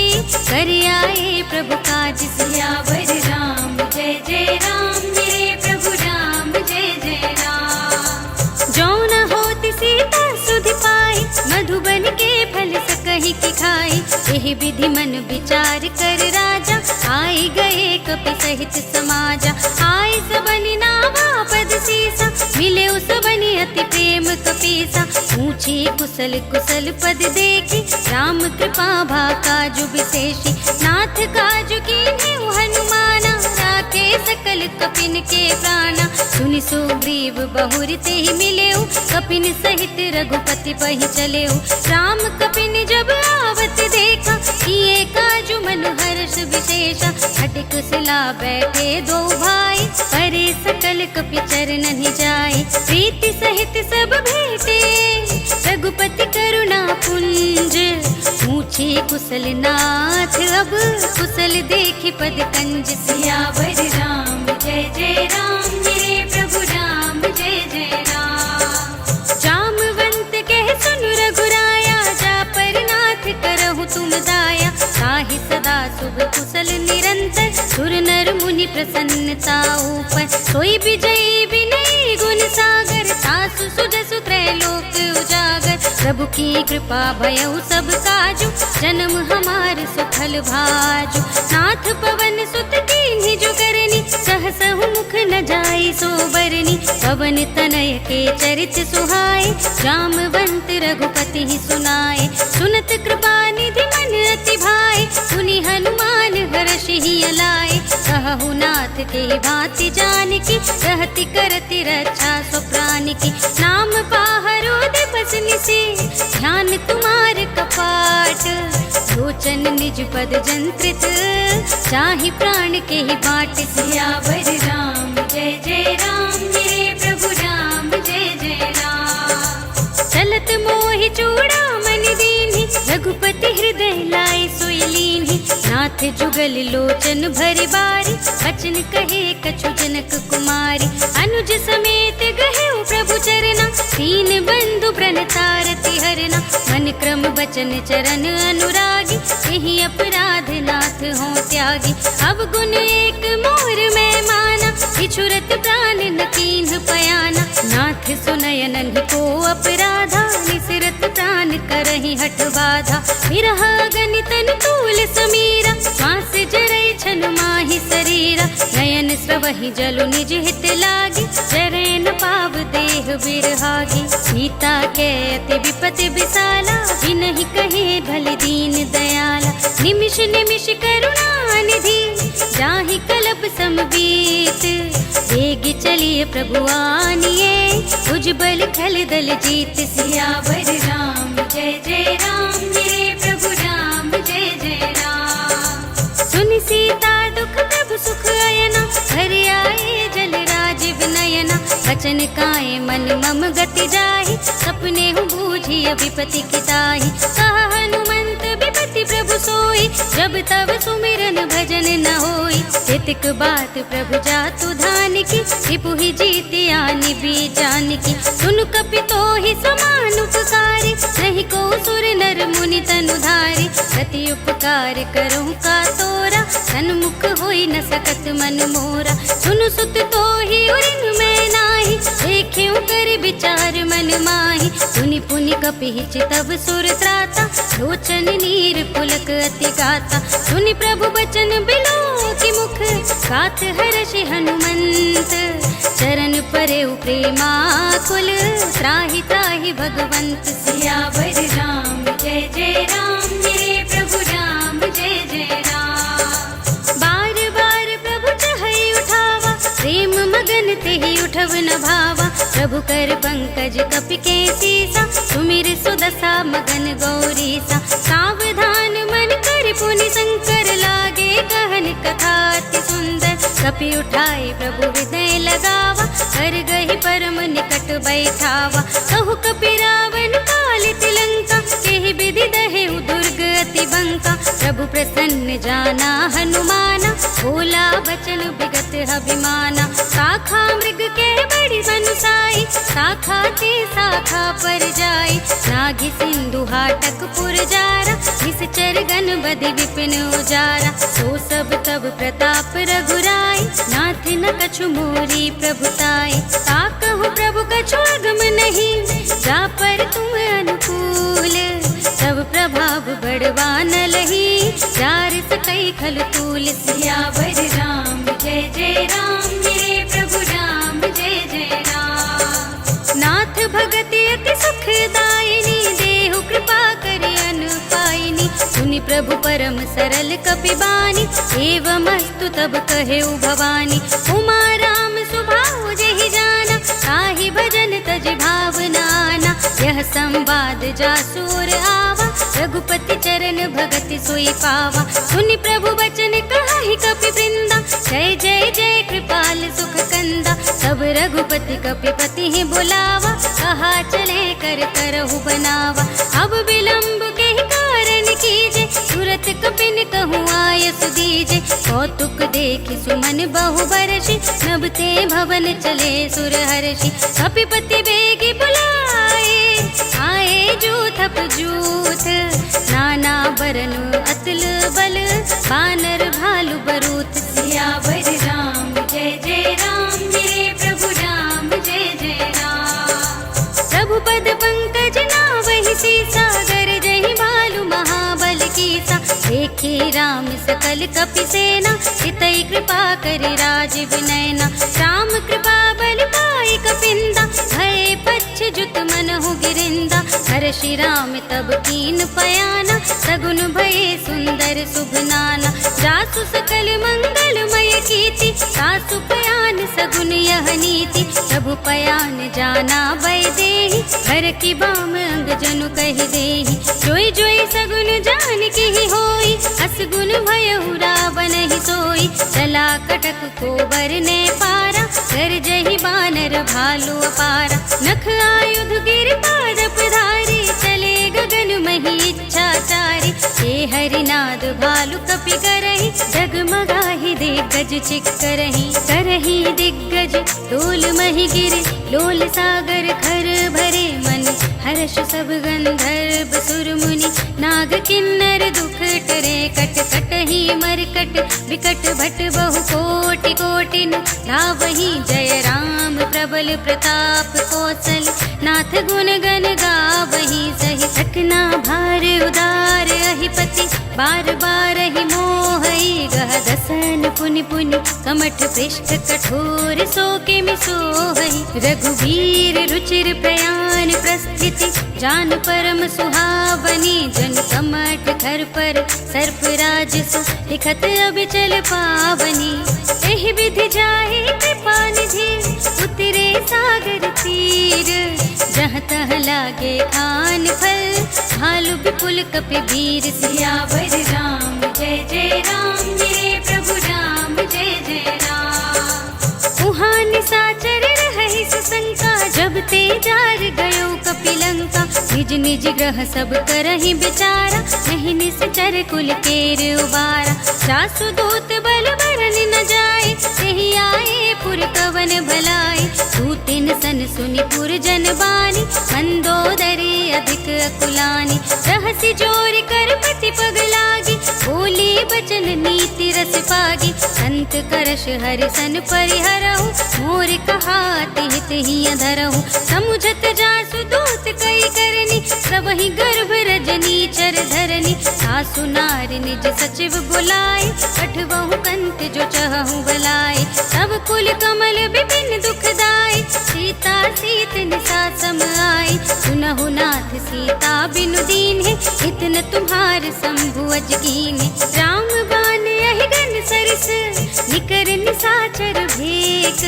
कर आए प्रभु काज। सियावर राम जय जय राम, मेरे प्रभु राम जय जय राम। जो न होति सीता सुधि पाई, मधुबन के फल सकहि की खाई। यही विधि मन विचार कर राजा, आए गए कपि सहित समाजा। आए सबनि नावा पद सीसा, मिले सबनि अति प्रेम कपीसा। पूछे कुशल कुशल पद देखी, राम कृपा भा काजु विशेषी। नाथ काजु कीन्हे हनुमाना, राखे सकल कपिन के प्राणा। सुनि सुग्रीव बहुरि तेहि मिलेउ, कपिन सहित रघुपति पहि चलेउ। राम कपिन जब आवत देखा, किए काजु मन हर्ष विशेषा। हटिक सिला बैठे दो भाई, परे सकल कपि चरणहि जाय। प्रीति सहित सब भेटे, रघुपति करुणा पुंज। पूछे कुशल नाथ अब, कुशल देखि पद कंज। सियावर राम जय जय राम, मेरे प्रभु राम जय जय राम। जामवंत कह सुन रघुराया, जा पर नाथ करहु तुम दाया। ताहि सदा शुभ कुशल निरंतर, सुर नर मुनि प्रसन्नता ऊपर। सोई विजयी विनयी गुण सागर, तासु सुजसु त्रैलोक उजागर। प्रभु की कृपा भयउ सब काजु, जन्म हमार सुफल भाजु। नाथ पवन सुत कीन्हि जो करनी, सहसहु मुख न जाई सो बरनी। पवन तनय के चरित सुहाए, जामवंत रघुपति ही सुनाए। सुनत कृपा निधि मन अति भाए, सुनि हनुमान हर्षि ही अलाए। कहु नाथ के भांति जानकी, रहति करति रक्षा सो प्राण की। नाम पाहरो दिवस निशि, ध्यान तुम्हार कपाट। लोचन निज पद जंत्रित, चाहि प्राण के ही बाट। सियावर राम जय जय राम, मेरे प्रभु राम जय जय राम। चलत मोहि चूड़ामणि दीन्हि, रघुपति हृदय लाए सोई लीन्हि। नाथ जुगल लोचन भरि बारी, बचन कहे कछु जनक कुमारी। अनुज समेत गहेउ प्रभु चरना, दीन बंधु प्रणतारति हरना। मन क्रम बचन चरण अनुरागी, यही अपराध नाथ हो त्यागी। अब गुण एक मोर में माना, बिछुरत प्राण न कीन्ह पयाना। नाथ सुनय नन्हि को अपराधा, निसरत प्राण करहि हठ बाधा। विरह गनितन तूल समीरा, श्वास जरै छन माहि शरीरा। नयन स्रवहि जलु निज हित लागी, जरै न पाव देह बिरहागी। सीता के अति विपति विसाला, बिनहि कहे भल दीन दयाला। निमिष निमिष करुणा निधि, जाहि कलप समबीत। वेग चलिए प्रभु आनिए, भुजबल खल दल जीत। सियावर राम जय जय राम, मेरे प्रभु राम जय जय राम। सुनि सीता दुख प्रभु सुख अयना, घर आए जल राज विनयना। बचन काए मन मम गति जाहि, सपने हूँ बूझी विपति की ताहि। कहा हनुमंत विपति प्रभु सोई, जब तब सुमिरन भजन न होई। हितक बात प्रभु जातु धान की, रिपु ही जीति आनि भी जान की। सुन कपि तोहि समान उपकारी, नहीं को सुर नर मुनि तनु धारी। अति उपकार करहु का तोरा, सन्मुख होई न सकत मन मोरा। सुनु सुत तोहि उरिन में नाही, देखेउ कर विचार मन माहि। सुनि पुनि कपि चितव सुर त्राता, लोचन नीर पुलक अति गाता। सुनि प्रभु बचन बिलो की मुख, गात हर्षि हनुमंत। चरण परेउ प्रेमाकुल, त्राहि त्राहि भगवंत। सियावर राम जय जय राम, मेरे प्रभु राम जय जय राम। बार बार प्रभु चहई उठावा, प्रेम मगन तेहि उठव न भावा। प्रभु कर पंकज कपि के सीसा, सुमिर सुदशा मगन गौरीसा। सावधान मन कर पुनि शंकर लागे, कहन कथा अति सुंदर। कपि उठाए प्रभु हृदय लगावा, कर गहि परम निकट बैठावा। कहु कपि रावण काल तिलंका, केहि विधि दहेउ दुर्ग अति बंका। प्रभु प्रसन्न जाना हनुमाना, बोला बचन विगत अभिमाना। शाखा मृग के बड़ी बनुसाई, शाखा ते शाखा पर जाई। नाघि सिंधु हाटक पुर जारा, निश्चर गण बधि विपिन उजारा। सो सब तब प्रताप रघुराई, नाथ न कछु मोरी प्रभुताई। ताकहु प्रभु कछु अगम नहीं, जा पर तुम अनुकूल। तब प्रभाव बड़वान लही, जार सकई खल तूल। सियावर राम जय जय राम, मेरे प्रभु राम जय जय राम। नाथ भगति अति सुखदायिनी, देहु कृपा करि अनुपायिनी। सुनि प्रभु परम सरल कपि बानी, एवमस्तु तब कहेउ भवानी। उमा राम सुभाउ जेहि जाना, ताहि भजन तज भावनाना। यह संवाद जासुर आवा, रघुपति चरण भगति सोई पावा। सुनि प्रभु बचन कहाहि कपि वृंदा, जय जय जय कृपाल सुख कंदा। सब रघुपति कपिपति ही बुलावा, कहा चले कर करहु बनावा। अब विलंब के ही कारण कीजे, तुरत कपिन कहूँ आय सुदीजे। कौतुक देखि सुमन बहु बरषि, नभते भवन चले सुर हर्षि। कपिपति बेगी बुलाए, आए जूथप जूथ। नाना बरन अतुल बल, बानर भालु बरूथ। सियावर राम जय जय राम, मेरे प्रभु राम जय जय राम। प्रभु पद पंकज नावहि सीसा, गर जहि भालु महाबल कीसा। देखे राम सकल कपि सेना, चितई कृपा करि राज विनयना। राम कृपा बल पाई कपिंदा, कहूँ गिरिंदा। हर श्री राम तब कीन पयाना, सगुन भये सुंदर शुभ नाना। जासु सकल मंगलमय कीर्ति, सासु पयान सगुन यह नीति। प्रभु पयान जाना बै देहि, घर की बाम अंग जनु कहि देहि। जोई जोई सगुन जान की होई, असगुन भयउ रावण ही सोई। चला कटक को बरने पारा, कर जही बानर भालू अपारा। नख आयुध गिर पादप धारी, चले गगन मही इच्छाचारी। हे हरिनाद भालु कपि करहि, जगमगाहि दिग्गज चिक करहि। करहि दिग्गज डोल मही गिरे, लोल सागर खर भरे मन। हर्ष सब गंधर्व सुर मुनि, नाग किन्नर दुख टरे। कट कटहि मरकट विकट भट बहु कोटि कोटिन। गावहि जय राम प्रबल प्रताप कौशल, नाथ गुण गण गावहि सहि। सकना भार उदार अहिपति, बार बार ही मोहई। गह दसन पुनि पुनि, कमठ पृष्ठ कठोर सो के मिसोहई। रघुवीर रुचिर प्रयाण प्रस्थिति, जान परम सुहावनी। जन कमठ खर पर सर्प राज सो, लिखत अबिचल पावनी। एहि विधि जाहि कृपा निधि, उतरे सागर तीर। जहाँ तह लागे खान फल, भालु विपुल कपि वीर। सियावर राम जय जय राम, मेरे प्रभु राम जय जय राम। उहाँ निशाचर रहहि सुशंका, जब ते जार गयो कपिलंका। निज निज ग्रह सब करहि विचारा, नहीं निश्चर कुल केर उबारा। सासु दूत बल बरन न जाए, तेहि आए पुर कवन भलाई। सूतिन सन सुनि पुर जन बानी, मंदोदरी अधिक अकुलानी। रहसि जोर कर पति पग लागी, बोली बचन नीति रस पागी। संत करश हरि सन परिहरहु, मोर कहाति हित ही धरहु। समुझत जासु दूत कई करनी, सबहि गर्भ रजनी चर धरनी। सासु नार निज सचिव बुलाए, पठवहु कंत जो चहु बलाए। सब कुल कमल विपिन दुखदाई, सीता सीत निसा सम आई। सुनहु नाथ सीता बिनु दीन्हे, इतन तुम्हार शंभु अजगीने। राम बान यहि गन सरिस, निकर निसाचर भेक।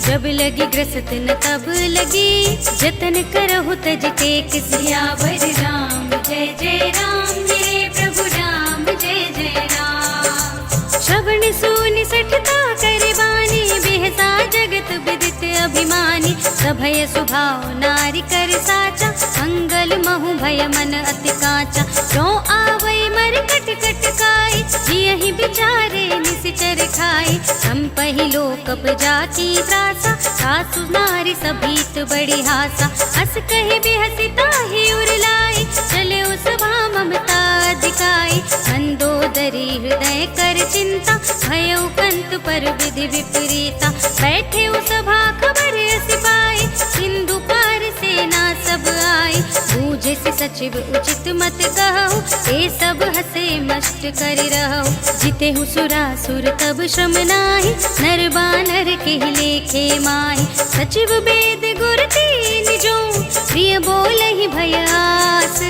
जब लगी ग्रसत न तब लगी, जतन करहु तज टेक। सियावर राम जय जय राम, मेरे प्रभु राम जय जय राम। श्रवण सुनि सठता कर बानी, बेहसा जगत विदित अभिमानी। सभय सुभाव नारी कर साचा, मंगल महु भय मन अति काचा। जो आवै मर कट कट काई, जियहि बिचारे निसिचर खाई। हम पहिलो कप जाकी त्रासा, सासु नारी सभीत बड़ी हासा। हस कहि बेहसी ताहि उरलाई, चले सभा ममता दिखाई। मंदोदरी हृदय कर चिंता, भयउ कंत पर विधि विपरीता। बैठे सभा खबर सिपाही, सिंधु पार सेना सब आई। बूझे से सचिव उचित मत कहु, ते सब हसे मस्त कर रहु। जिते सुरासुर तब श्रम नाही, नर बानर के लेखे माही। सचिव वेद गुर तीन जो, प्रिय बोलहि भय आस।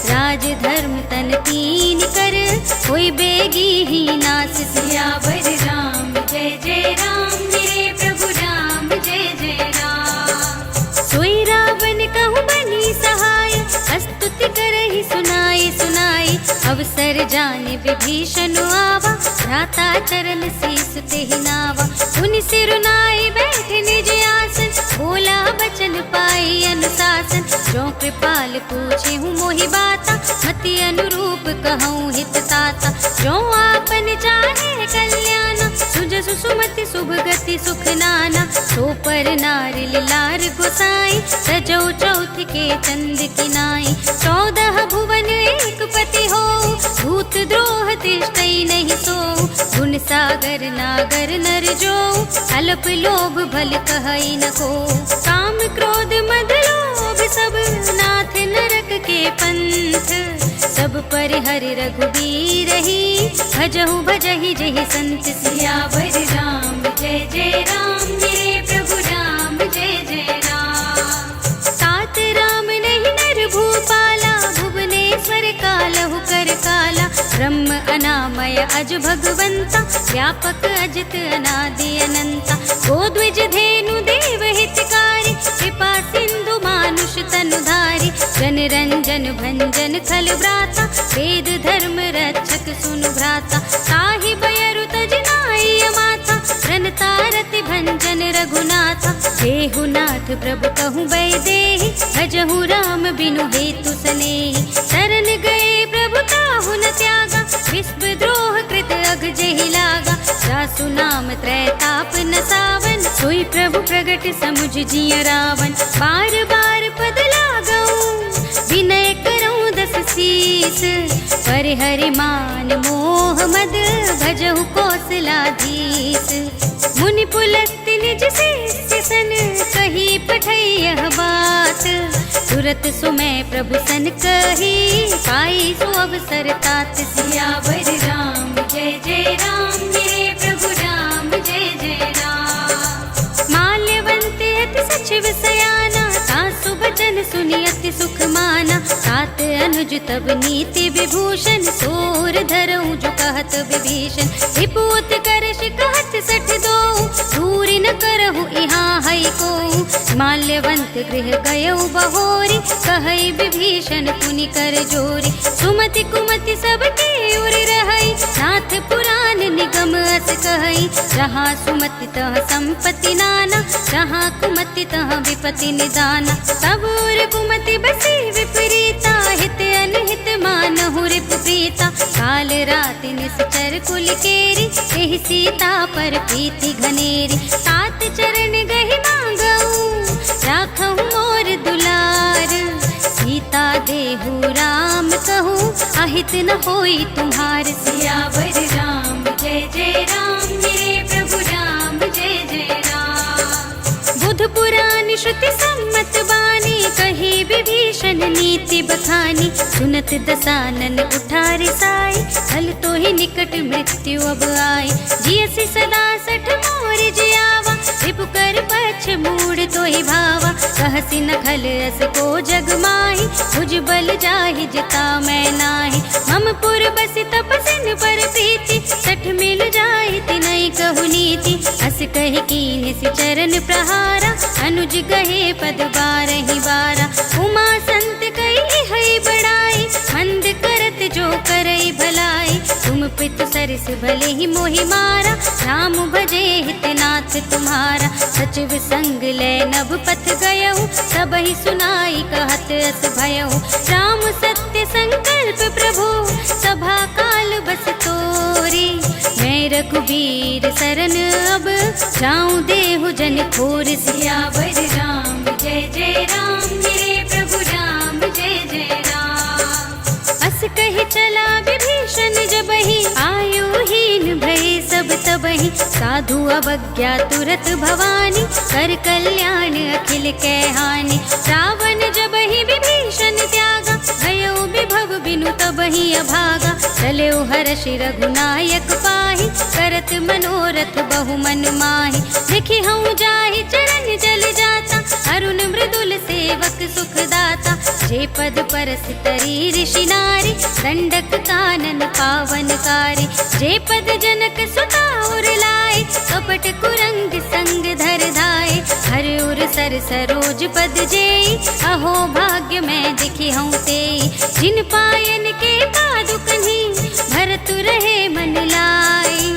राज धर्म तन तीन कर, होई बेगी ही नास। सियावर राम जय जय राम, मेरे प्रभु राम जय जय राम। सोई रावण कहूँ बनी सहाय, स्तुति करहि सुनाई सुनाई। अवसर जाने विभीषण आवा, भ्राता चरण शीस तेहि नावा। उनि सिरुनाई बैठे निज आसन, बोला बचन पाई अनुशासन। जो कृपाल पूछे हूँ मोहि बाता, मति अनुरूप कहूँ हित ताता। जो आपन चाहे कल्याण, सुजसु सुमति शुभ गति सुख नाना। सो पर नारी लार गोसाई, सजौ चौथ के चंद की नाई। 14 भुवन एक पति हो, भूत द्रोह तिष्ठई नहीं सो। गुण सागर नागर नर जो, अल्प लोभ भल कहई न को। काम क्रोध मद लोभ सब, नाथ नरक के पंथ। सब पर हरि रघुबीर ही, भजहु भजहि जहि संत। सियावर राम जय जय राम, मेरे प्रभु राम जय जय राम। तात राम माया अज भगवंता, व्यापक अजित अनादि अनंता। गोद्विज धेनु देव हितकारी, कृपा सिंधु मानुष तनुधारी। जन रंजन भंजन खल व्राता, वेद धर्म रक्षक सुनु भ्राता। ताहि बयरु तज नाई माता, रनतारति भंजन रघुनाथा। देहु नाथ प्रभु कहूँ बैदेहि, भजहु राम बिनु हेतु सनेहि। शरण गए प्रभु ताहु न त्यागा, विश्व द्रोह कृत अघ जेहि लागा। जासु नाम त्रैताप न सावन, सोई प्रभु प्रगट समुझ जिय रावण। बार बार पद लागऊं, विनय करऊं दस शीस। पर हरि मान मोह मद, भजहु कौशलाधीश। मुनि पुलस्त्य निज शिष्य सन, कही पठई यह बात। तुरत सुमय प्रभु सन कही, पाई सो अवसर तात। सियावर राम जय जय राम, मेरे प्रभु राम जय जय राम। माल्यवंत अति सचिव सयाना, सासु बचन सुनि अति सुख माना। सात अनुज तब नीति विभूषण, सोर धरऊं जो कहत विभीषण। विपूत करश कहत सठ दो, दूरि न करहु इहाँ हई को। माल्यवंत गृह गयऊ बहोरी, कहई विभीषण पुनि कर जोरी। सुमति कुमति सबके उर रहई, नाथ पुराण निगम अस कहई। जहाँ सुमति तह संपत्ति नाना, जहाँ कुमति तह विपत्ति निदाना। सब उर कुमति बसी विपरीता, हित अनहित मानहु रिपु प्रीता। काल राति निश्चर कुल केरी, एहि सीता पर प्रीति घनेरी। तात चरण गहि मांगऊं, राखहु मोर दुलार। सीता देहु राम कहूँ, अहित न होई तुम्हार। सियावर राम जय जय राम, मेरे प्रभु राम जय जय राम। बुध पुराण श्रुति सम्मत बानी, कही विभीषण नीति बखानी। सुनत दसानन उठार साई, हल तो ही निकट मृत्यु अब आई। जियसि सदा सठ मोर जियावा, रिपु कर पछ मूड तो ही भावा। कहसि न खल अस को जग माही, भुज बल जाहि जिता मैं नाही। मम पुर बसि तपसिन पर प्रीति, सठ मिल जाहि तिनहि कहु नीति। अस कहि कीन्हि सि चरण प्रहारा, अनुज गहे पद बारहि बारा। उमा संत कही हई बड़ाई, मंद करत जो करई भलाई। तुम पितु सरस भले ही मोहि मारा, राम भजे हितनाथ तुम्हारा। सचिव संग ले नभ पथ गयऊ, सबहि सुनाई कहत अस भयऊ। राम सत्य संकल्प प्रभु, सभा काल बस तोरी। मैं रघुबीर सरन अब, जाऊं देहु जन खोर। सियावर राम जय जय राम, मेरे प्रभु राम जय जय राम। अस कहि चला विभीषण जबहि, आयुहीन भय सब तबहि। साधु अवज्ञा तुरत भवानी, कर कल्याण अखिल कै हानि। रावण जबहि विभीषण त्यागा, भयउ विभव बिनु तबहि अभागा। चलेउ हर्षि रघुनायक पाहि, करत मनोरथ बहु मन माहि। देखि हऊँ जाहि चरण जल जाता, अरुण मृदुल सेवक सुखदाता। जे पद परस तरी ऋषि नारी, दंडक कानन पावनकारी। जे पद जनक सुता उर लाए, कपट कुरंग संग धर धाए। हर उर सर सरोज पद जेई, अहो भाग्य मैं दिखि हूँ तेई। जिन पायन के पादुकन्हि, भरत रहे मन लाई।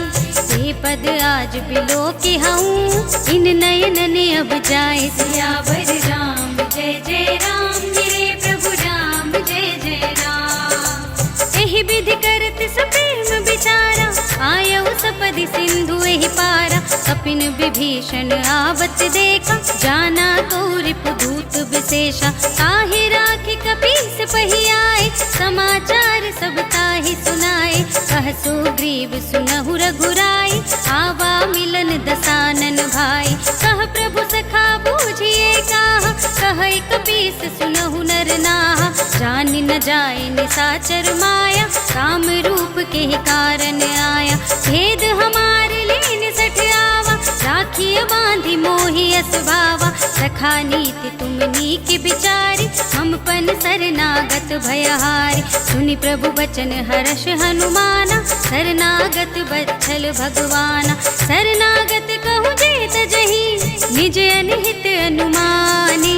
ते पद आज बिलो के हूँ, इन नयन ने अब जाए। सियावर राम जय जय राम, मेरे प्रभु राम जय जय राम। एहि विधि करत सप्रेम विचारा, आयऊ सपदि सिंधु एहि पारा। कपिन विभीषण आवत देखा, जाना को रिपुदूत विशेषा। ताहि राखि कपीस पहि आए, समाचार सब ताहि सुनाए। कह सुग्रीव सुनहु रघुराई, आवा मिलन दसानन भाई। कह प्रभु सखा बूझिए काहा, कहै कपीस सुनहु नर नाहा। जानि न जाए निसाचर माया, काम रूप के कारण आया। भेद हमारे लेन सठ आवा, राख राखिय बांधि मोहि असभावा। सखा नीति तुम नीक बिचारी, हमपन शरणागत भयहारी। सुनि प्रभु बचन हर्ष हनुमाना, शरणागत बत्सल भगवाना। शरणागत कहूँ जेत जही, निज अनहित अनुमानी।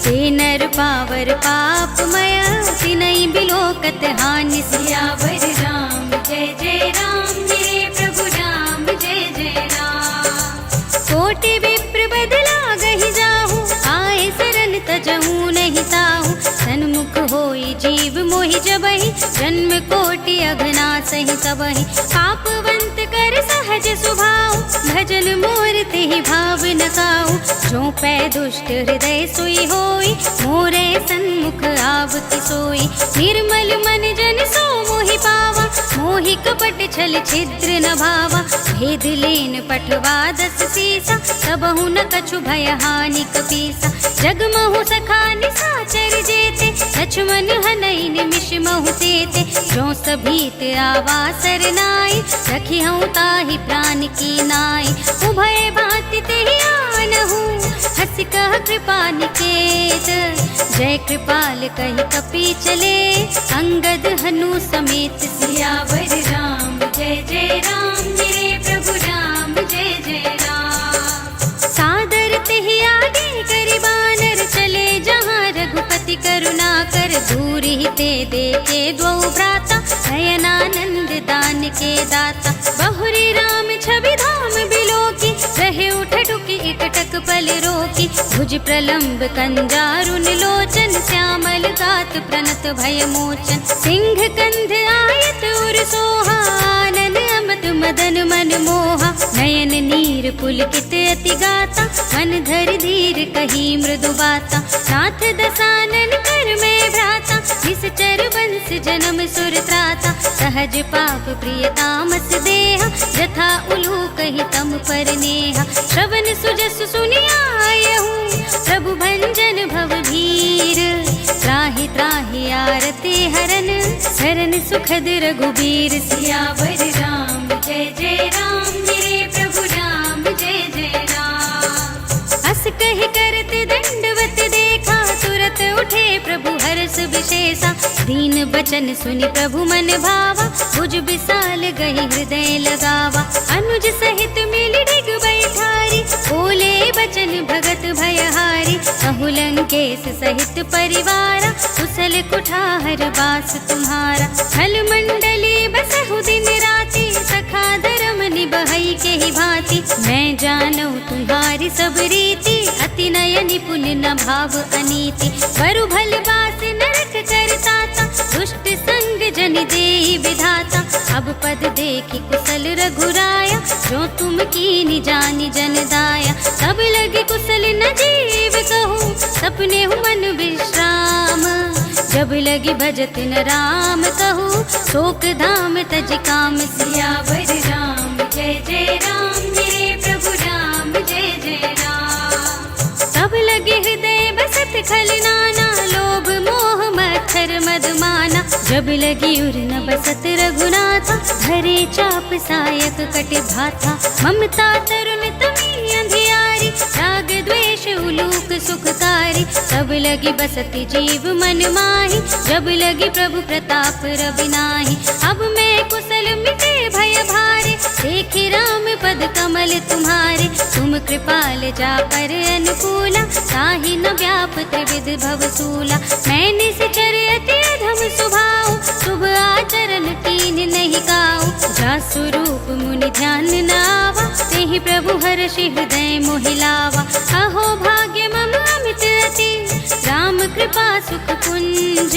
ते नर पावर पापमय, तिनहि बिलोकत हानि। सियावर राम जय जय राम, मेरे प्रभु राम जय जय राम। कोटि विप्र बदला गहि जाहू, आए शरण तजहू नहीं ताहू। सन्मुख होई जीव मोहि जबहि, जन्म कोटि अघना सहि सबहि। पापवंत कर सहज सुभाऊ, भजन मोर तेहि भाव न काऊ। जो पै दुष्ट हृदय सोई होई, मोरे सन्मुख आवति सोई। निर्मल मन जन सो मोहि पावा, मोहि कपट छल छिद्र न भावा। भेद लेन पठवा दस सीसा, सबहु न कछु भय हानि कपीसा। जगमहु सखा निसाचर जेते, लक्ष्मण हनई निमिष महु तेते। जो सभीत आवा सरनाई, रखिहउँ ताहि प्राण की नाई। उभय भांति तेहि आनहु, हँसि कह कृपा निकेत। जय कृपाल कहि कपि चले, अंगद हनु समेत। सियावर राम जय जय राम, मेरे प्रभु राम जय जय राम। सादर तेहि आगे करि बानर, चले जहाँ रघुपति करुणा कर। दूर ही ते देखे द्वौ भ्राता, नयनानंद दान के दाता। बहुरी राम छवि धाम बिलोकी, रहे उठडुकि एकटक पल रोकी। भुज प्रलंब कंजारुन लोचन, श्यामल गात प्रणत भय मोचन। सिंह कंध आयत उर सोहा, आनन अमत मदन मन मोहा। नयन नीर पुलकित अति गाता, मन धर धीर कही मृदु बाता। नाथ दसानन कर में भ्राता, निश्चर वंश जन्म सुर त्राता। सहज पाप प्रिय तामस देहा, जथा उलूक ही तम पर नेहा। श्रवण सुजस सुनियायहु, प्रभु भंजन भव भीर। त्राहि त्राहि आरती हरन, शरण सुखद रघुबीर। सियावर राम जय जय राम, मेरे प्रभु राम जय जय राम। अस कहि करत दंडवत देखा, तुरत उठे प्रभु हर्ष विशेषा। दीन बचन सुनि प्रभु मन भावा, भुज विशाल गहि हृदय लगावा। अनुज सहित मिलि डिग बैठारी, बोले बचन भगत भयहारी। कहु लंकेश सहित परिवारा, कुशल कुठार बास तुम्हारा। खल मंडली बसहु दिन राति, सखा धर्म निबहई के ही भांति। मैं जानू तुम्हारी सब रीति, अति नय निपुण न भाव अनीति। बरु भल बास नरक करताता, दुष्ट संग जन देहि विधाता। अब पद देखि कुशल रघुराया, जो तुम कीनि जानि जन दाया। सब लगे कुशल न जीव कहूँ, सपने हूँ मन विश्राम। जब लगी भजत न राम कहूँ, शोक धाम तज काम। सियावर राम जय जय राम, मेरे प्रभु राम जय जय राम। सब लगे हृदय बसत खल नाना, लोभ मोह मत्सर मदमाना। जब लगी उर न बसत रघुनाथा, धरे चाप सायक कट भाथा। ममता तरुण तमी अंधियारी, राग द्वेष उलूक सुखकारी। सब लगी बसती जीव मन माही, जब लगी प्रभु प्रताप रवि नाही। अब मैं कुशल मिटे भय भारे, देखि राम पद कमल तुम्हारे। तुम कृपाल जा पर अनुकूला, ताहि न व्याप त्रिविध भवसूला। मैं निश्चर अति अधम स्वभाव, शुभ आचरण कीन नहीं काऊ। जा स्वरूप मुनि ध्यान न आवा, तेहि प्रभु हर्षि हृदय मोहि लावा। अहो भाग्य मम अमित अति, राम कृपा सुख कुंज।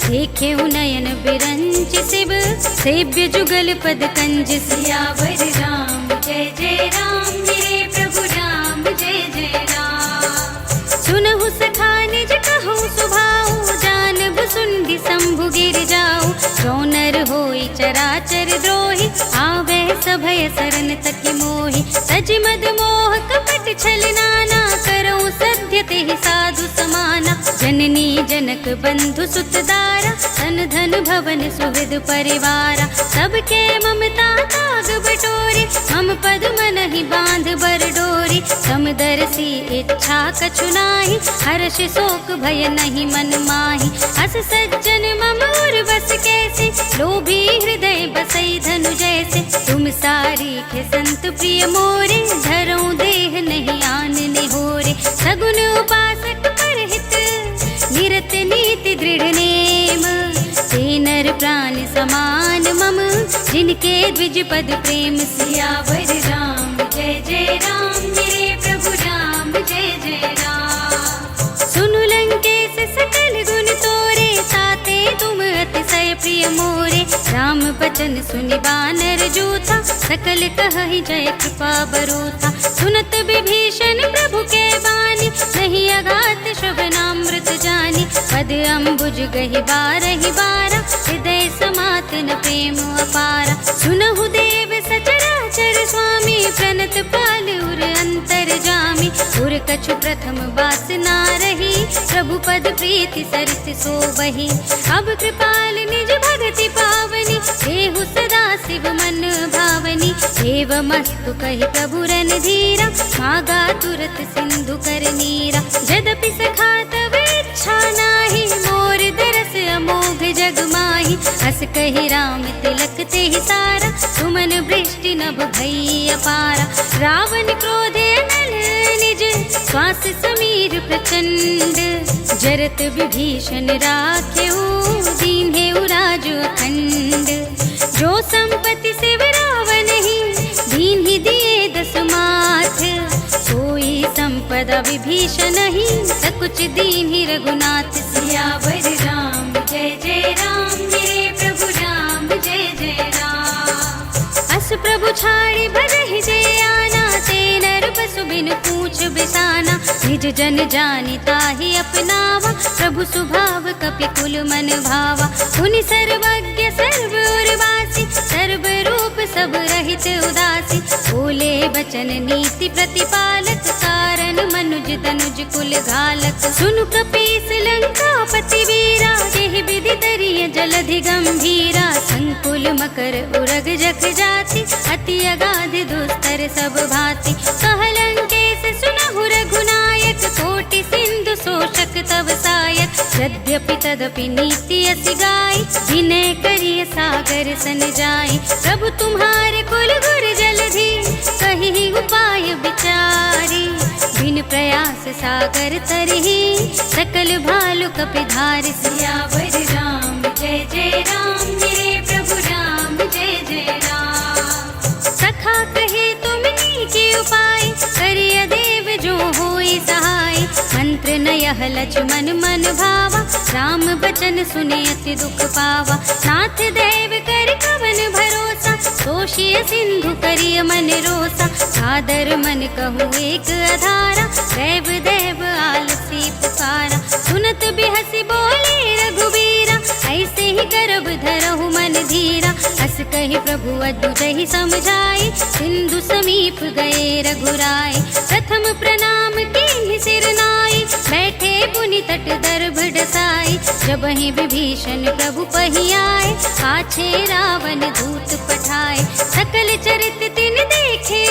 देखे नयन बिरंच शिव, सेव्य जुगल पद कंज। सियावर राम जय जय राम, मेरे प्रभु राम जय जय राम। सुनहु सखा निज कहूँ सुभाऊ, जानब सुंदि शंभु गिर जाऊ। जो नर होई चराचर द्रोही, आवे सभय शरण तकी मोहि। तज मद मोह कपट छल नाना, करऊँ सत्य तेहि साधु समाना। जन जननी जनक बंधु सुतदारा, धन धन भवन सुहृद परिवारा। सबके ममता ताग बटोरी, मम पद मनहि बांध बर डोरी। समदर्शी इच्छा कछु नाही, हर्ष शोक भय नहीं मन माही। अस सज्जन मम उर बस कैसे, लोभी हृदय बसई धनु जैसे। तुम सारीखे संत प्रिय मोरे, धरऊं देह नहीं आन निहोरे। सगुन उपासक परहित, निरत नीति दृढ़ नेम। ते नर प्राण समान मम, जिनके द्विज पद प्रेम। सियावर राम जय जय राम, मेरे प्रभु राम जय जय राम। सुनु लंकेश सकल गुण तोरे, ताते तुम अतिशय प्रिय मोरे। राम बचन सुनि बानर जूथा, सकल कहहि जय कृपा बरूथा। सुनत विभीषण प्रभु के बानी, नहीं अघात श्रवणामृत जानी। पद अम्बुज गहि बारहि बारा, हृदय समात न प्रेम अपारा। सुनहु देव सचराचर स्वामी, प्रणत पाल उर अंतर जामी। उर कछु प्रथम वासना रही, प्रभु पद प्रीति सरिस सोबहि। अब कृपाल निज भगति पावनी, देहु सदा शिव मन भावनी। एवमस्तु कहि प्रभु रणधीरा, मागा तुरत सिंधु कर नीरा। यद्यपि सखा तब इच्छा नाही, मोर दरस अमोघ जग माही। हस कहि राम तिलक तेहि सारा, सुमन वृष्टि नभ भई अपारा। रावण क्रोधे नल निज, श्वास समीर प्रचंड। जरत विभीषण राखेऊ, दीन्हेउ राजु अखंड। जो संपत्ति शिव रावण ही, दीन्हि दिए दस माथ। सोई संपदा विभीषण ही, सकुच दीन्हि रघुनाथ। सियावर राम जय जय राम, मेरे प्रभु राम जय जय राम। अस प्रभु छाड़ी भजहि जे आना, ते नर पशु बिनु पूछ बिसाना। निज जन जानि ताहि अपनावा, प्रभु स्वभाव कपि कुल मन भावा। मुनि सर्वज्ञ सर्व उर्वासी, सर्व रूप सब रहित उदासी। बोले बचन नीति प्रतिपालक, कारण मनुज तनुज कुल घालक। सुनु कपीस लंकापति वीरा, जेहि विधि दरिय जलधि गंभीरा। संकुल मकर उरग जख जाति, अति अगाध दुस्तर सब भांति। कह लंकेश सुनहु रघुनायक, कोटि सिंधु शोषक तव सायक। यद्यपि तदपि नीति असि गाई, विनय करिय सागर सन जाई। प्रभु तुम्हारे कुल गुर जलधि, कहि उपाय विचारी। बिन प्रयास सागर तरहि, सकल भालु कपि धारि। सियावर राम जय जय राम, मेरे प्रभु राम जय जय राम। सखा कहे तुम नीके उपाय, करिय देव जो होई सहाय। मंत्र नयह लक्ष्मण मन भावा, राम बचन सुने अति दुख पावा। नाथ देव कर कवन भरोसा, तोषिय सिंधु करिय मन रोसा। सादर मन कहूँ एक अधारा, देव देव आलसी पुकारा। सुनत बिहसी बोले रघुबीरा, ऐसे ही गर्भ धरहु मन धीरा। हस कहि प्रभु अद्भुतहि समझाए, सिंधु समीप गए रघुराय। प्रथम प्रणाम कीन्हि सिर नाई, बैठे पुनि तट दर्भ डसाई। जबहि विभीषण प्रभु पहि आए, पाछे रावण दूत पठाए। सकल चरित तिन देखे,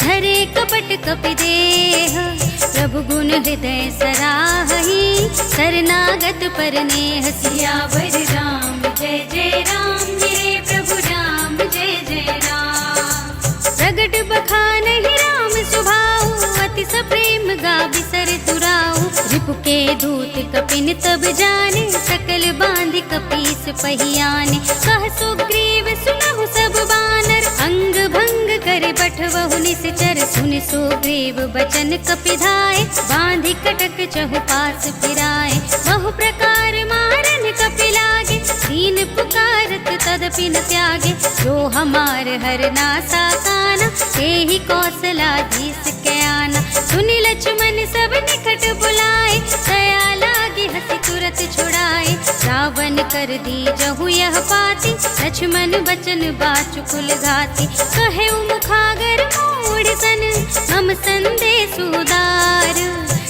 धरे कपट कपि देह। प्रभु गुण हृदय सराहहि, शरणागत पर नेह। सियावर राम जय जय राम, मेरे प्रभु राम जय जय राम। प्रगट बखानहि राम सुभाऊ, अति सप्रेम गा बिसर तुराऊ। रिपु के दूत कपिन तब जाने, सकल बांधि कपीस पहियाने। कह सुग्रीव सुनहु सब बानर, अंग भंग करे बठवहु निश्चर। सुन सुग्रीव बचन कपिधाय, बांधि कटक चहु पास फिराए। बहु प्रकार मारन कपि लागे, दीन पुकारत तदपि न त्यागे। जो हमार हरनासा काना, तेहि कौशलाधीश के आना। सुनि लक्ष्मण सब निकट बुलाए, दया लागी हंसी तुरत छुड़ाए। रावण कर दी जहु यह पाती, लक्ष्मण बचन बाचु कुल घाती। कहे मुखागर मूढ़ सन, मम संदेश उदार।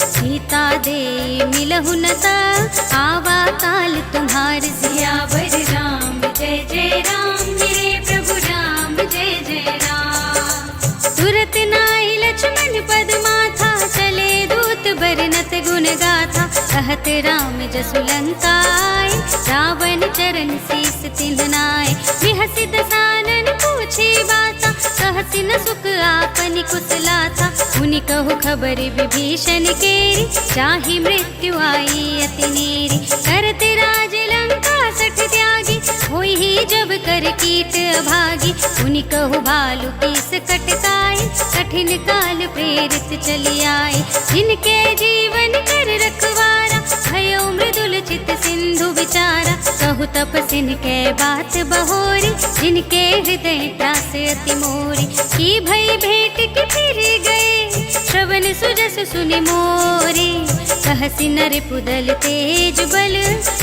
सीता दे मिलहु मिलहु न ता आवा काल तुम्हार सियावर राम जय जय राम मेरे प्रभु राम जय जय राम। तुरत नाई लक्ष्मण पद माथा चले दूत बरनत गुण गाथा कहत राम जसु लंका आए रावण चरण शीस तिन्हनाए। बिहसि दसानन पूछे बाता कहसि न सुख आपनि कुशलाथा। मुनि कहु खबर विभीषण केरी चाहि मृत्यु आई अति नेरी। करत राज लंका सठ त्यागी होई ही जब कर कीट अभागी। मुनि कहु भालु कीस कटकाई कठिन काल प्रेरित चली आए। जिनके जीवन कर रखवारा भयो मृदुल चित सिंधु विचारा। कहु तपसिन के बात बहोरी जिनके हृदय त्रास अति मोरी। की भई भेंट के फिर गए श्रवण सुजस सुनि मोरी। कहसि नर पुदल तेज बल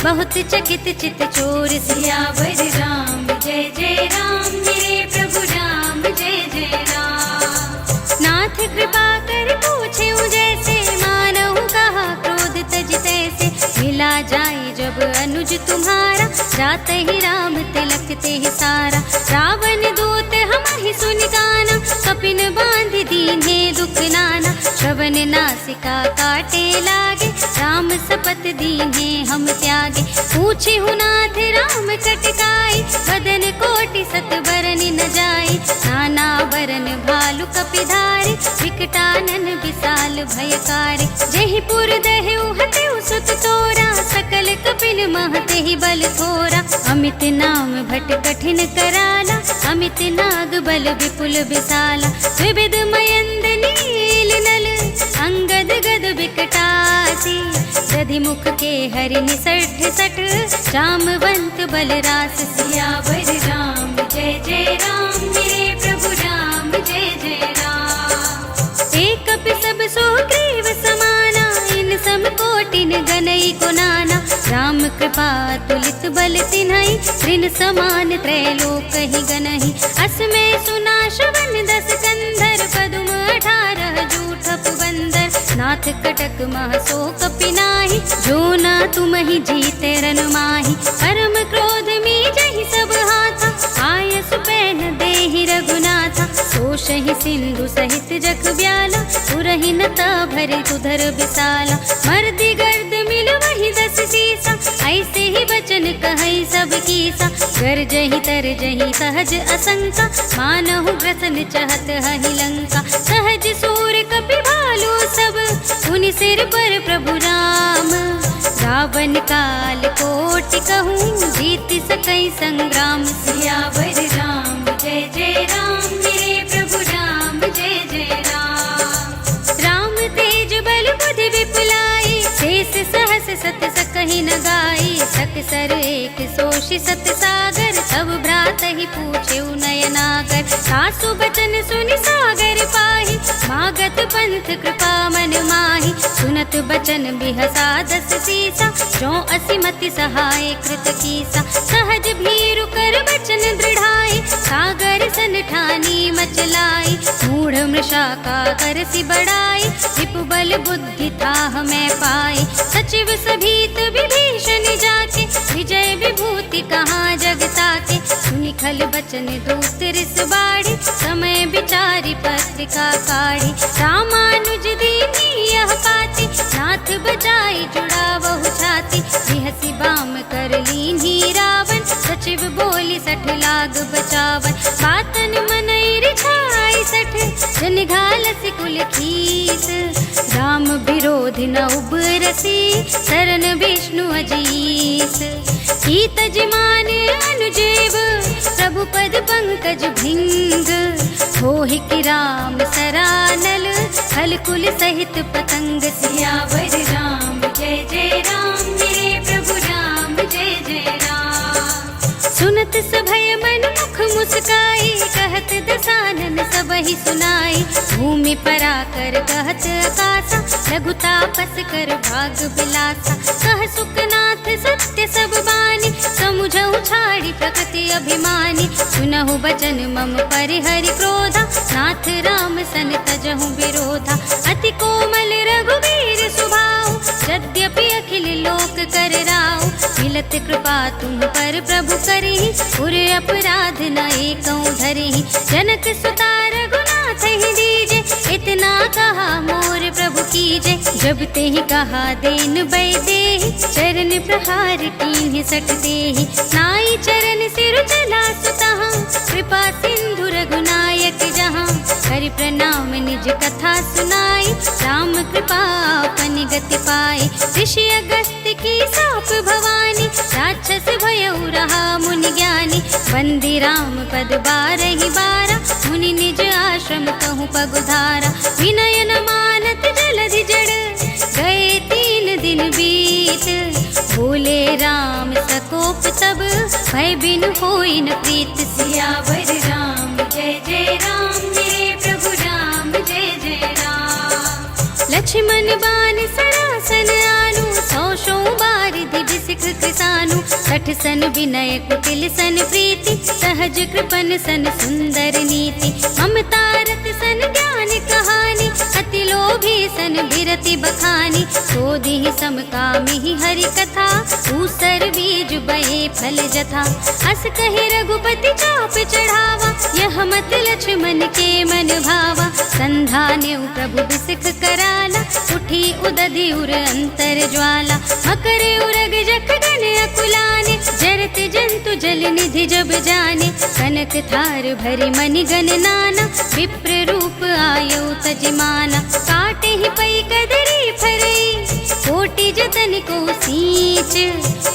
बहुत चकित चित चोर। सियावर राम जय जय राम मेरे प्रभु राम जय जय राम। नाथ कृपा कर पूछे जैसे मानहु कहा क्रोध तज तैसे। मिला जाए जब अनुज तुम्हारा जात ही राम तिलक ते सारा। रावण दूत हमहि सुनि गाना कपिन बांध दीन्हे दुख नाना। श्रवण नासिका काटे लागे राम सपत दीन्हे हम त्यागे। पूछे नाथ राम कटकाई बदन कोटि सत बरन न जाए। नाना बरन भालु कपिधारी विकटानन विशाल भयकारी। जेहि पुर दहेउ हतेउ सुत तोरा सकल कपिन महते ही बल थोरा। अमित नाम भट कठिन कराला अमित नाग बल विपुल विशाला। विविध मयंद नील नल अंगद गद विकटासी। दधि मुख के हरि निसठ सठ जामवंत बलरास। सियावर राम जय जय राम मेरे प्रभु राम जय जय राम। एक कपि सब सुग्रीव समाना इन सम कोटिन गनई को नाना। राम कृपा तुलित बल तिन्हई ऋण समान त्रैलोक ही गनहि। असमय सुना श्रवण दस कंधर पदुम 18 जूठ पुबंदर। नाथ कटक मह सो कपि नाही जो ना तुम ही जीते रन माही। परम क्रोध में जहि सब हाथा आयस पैन देहि रघुनाथा। सोषहि सिंधु सहित जग ब्याला पुरहि न ता भरि उधर विशाला। मर्दि गर्द मिल वही 10 सीसा ऐसे ही बचन कहई सब कीसा। गरजहि तरजहि सहज असंका मानहु ग्रसन चहत हहि लंका। सहज सूर कपि भालु सब उनि सिर पर प्रभु राम। रावण काल कोटि कहूँ जीति सकई संग्राम। सियावर राम जय जय राम मेरे प्रभु राम जय जय राम। राम तेज बल बुद्धि विपुलाई शेष सहस सत सकहि न गाई। सकसर एक सोषि सत सागर सब भ्रात ही पूछे नयनागर। सासु बचन सुनि सागर पाहि मागत पंथ कृपा मन माहि। सुनत बचन बिहसा 10 सीसा जो असिमति सहाय कृत कीसा। सहज भीरु कर बचन दृढ़ाई सागर सन ठानी मचलाई। मूढ़ मृषा का करसि बड़ाई विपु बल बुद्धि ताह मैं पाई। सचिव सभीत विभीषण जाके विजय विभूति कहाँ जग ताके। सुनि खल बचन दूत रिस बाड़ी समय विचारी पत्रिका काढ़ी। रामानुज दीनी यह पाती नाथ बजाई जुड़ावहु छाती। बिहसि बाम कर लीन्ही रावण सचिव बोली 60 लाग बचावन। बातन मनई रिझाई 60 जन घालसि कुल खीस। राम विरोध न उबरसी शरण विष्णु अजीस। कीत जिमान अनुजेव प्रभु पद पंकज भिंग। होहि कि राम सरानल हल कुल सहित पतंग। सियावर राम जय जय राम मेरे प्रभु राम जय जय राम। सुनत सभय मन मुख मुस्काई कहत दसानन सबहि सुनाई। भूमि पराकर कहत आकाशा लघु तापस कर भाग बिलासा। कह सुखनाथ सत्य सब बानी समुझहु छाड़ी प्रकृति अभिमानी। सुनहु बचन मम परिहरि क्रोधा नाथ राम सन तजहु विरोधा। अति कोमल रघुवीर सुभाऊ यद्यपि अखिल कर राव। मिलत कृपा तुम पर प्रभु करहि, उर अपराध न एकौ धरहि। जनक सुता रघुनाथ ही दीजे, इतना कहा मोर प्रभु कीजे। जब ते ही कहा देन बैदेहि, चरण प्रहार कीन्हि सट देहि। नाई चरण सिर चला सुतहाँ, कृपा सिंधु रघुनायक जहाँ। करि प्रणाम निज कथा सुनाई, राम कृपा अपन गति पाई। ऋषि अगस्त्य की साप भवानी, राक्षस भयउ रहा मुनि ज्ञानी। बंदी राम पद बारहि बारा, मुनि निज आश्रम कहूँ पगुधारा। विनय न मानत जलधि जड़, गए 3 दिन बीत। बोले राम सकोप तब, भय बिनु होई न प्रीत। सियावर राम जय जय राम, मेरे प्रभु राम जय जय राम। लक्ष्मण बान सरासन आनु, 100 बारिधि बिसिख किसानु। 60 सन विनय कुटिल सन प्रीति, सहज कृपन सन सुंदर नीति। ममता रत सन ज्ञान कहानी, अति लोभी सन बिरति बखानी। क्रोधि समकामि हरि कथा, ऊसर बीज बये फल जथा। अस कहि रघुपति चाप चढ़ावा, यह मत लक्ष्मण के मन भावा। संधान्यु प्रभु बिसिख कराला, उठी उदधि उर अंतर ज्वाला। मकर उरग जख गन अकुलाने, जरत जंतु जल निधि जब जाने। कनक थार भरि मनि गन नाना, विप्र रूप आयु तजमाना। काटे ही पै कदरी फरई, कोटि जतन को सींच।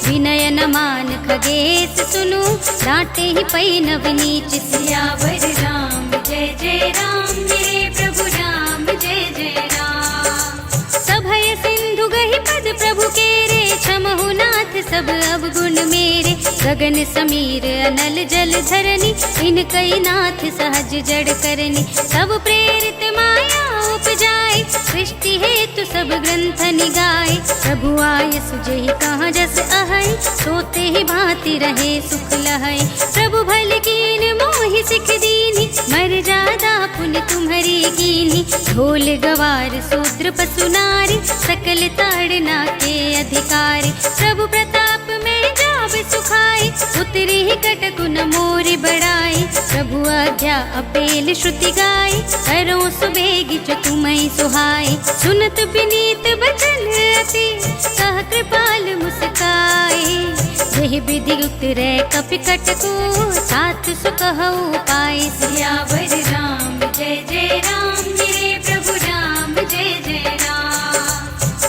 विनय न मान खगेश सुनु, डांटे ही पै नव नीच। सियावर राम जय जय राम, मेरे प्रभु राम जय जय राम। सभय सिंधु गहि पद प्रभु केरे, क्षमहु नाथ सब अवगुण मेरे। गगन समीर अनल जल धरनी, इनकई नाथ सहज जड़ करनी। सब प्रेरित माया उपजाए, सृष्टि हेतु सब ग्रंथ निगाए। प्रभु आय सुजहि कहाँ जस अहै, सोते ही भांति रहे सुख लहै। प्रभु भल कीन मोहि सिख दीनी, मर जादा पुन तुम्हरी कीनी। ढोल गवार शूद्र पशु नारी, सकल ताड़ना के अधिकारी। प्रभु प्रताप में जाब सुखाई, उतरी ही कटकु न मोरि बड़ाई। प्रभु आज्ञा अपेल श्रुति गाई, करो सुबेगी जो तुम्हें सुहाई। सुनत विनीत बचन अति, कह कृपाल मुस्काए। यह विधि उतरे कपि कटकु, सात सुकहु पाए। सियावर राम जय जय राम, मेरे प्रभु राम जय जय राम।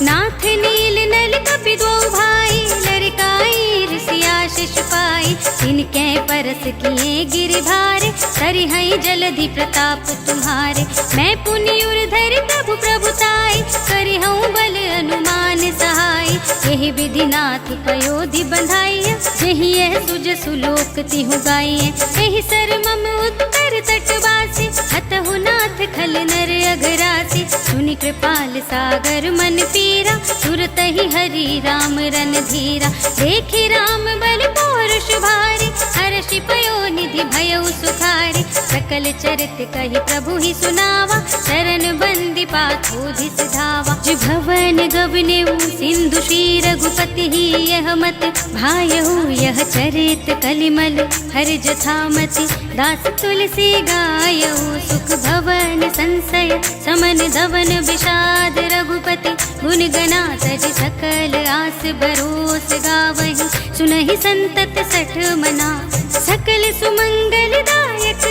नाथ नील नल कपि दो भाई, लड़काई ऋषि आशीष पाई। इनके परस किए गिरधारे, सरिहै जलधि प्रताप तुम्हारे। मैं पुनि उर्धर प्रभु प्रभुताई, करिहूँ बल अनुमान सहाय। यही विधि नाथ पयोधि बंधाइय, जही यह सुज सुलोक तिहु गाइय। यही सर मम उत्तर तटवासी, हतहु नाथ खल नर अघरासी। सुनि कृपाल सागर मन पीरा, तुरत ही हरि राम रन धीरा। देखि राम बल पौरुष भारी, हर्षि पयो निधि भयउ सुखारी। सकल चरित कहि प्रभु ही सुनावा, शरण बंदी पाथोधि सिधावा। भवन गवनेऊ सिंधु श्री रघुपति ही, यह मत भायहु यह चरित कलिमल हर जथामति। दास तुलसी गायहु, सुख भवन संशय समन धवन विषाद। रघुपति गुण गना तज सकल आस भरोस गावहि। सुनहि संतत सठ मना, सकल सुमंगल दायक।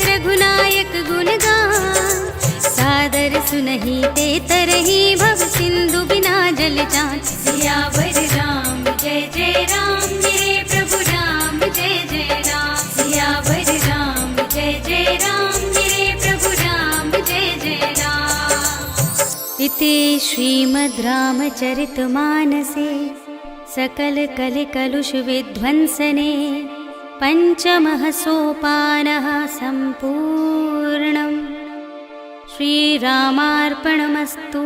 रघुनायक गुण गान, सादर सुनहि ते तरहि। भव सिंधु बिना जल जाच। सियावर राम जय जय राम, मेरे प्रभु राम जय जय राम। सियावर राम जय जय राम, मेरे प्रभु राम जय जय राम। इति श्रीमद् रामचरितमानसे सकल कलि कलुष विध्वंसने, पंचमः सोपानः सम्पूर्णम्। श्रीरामार्पणमस्तु।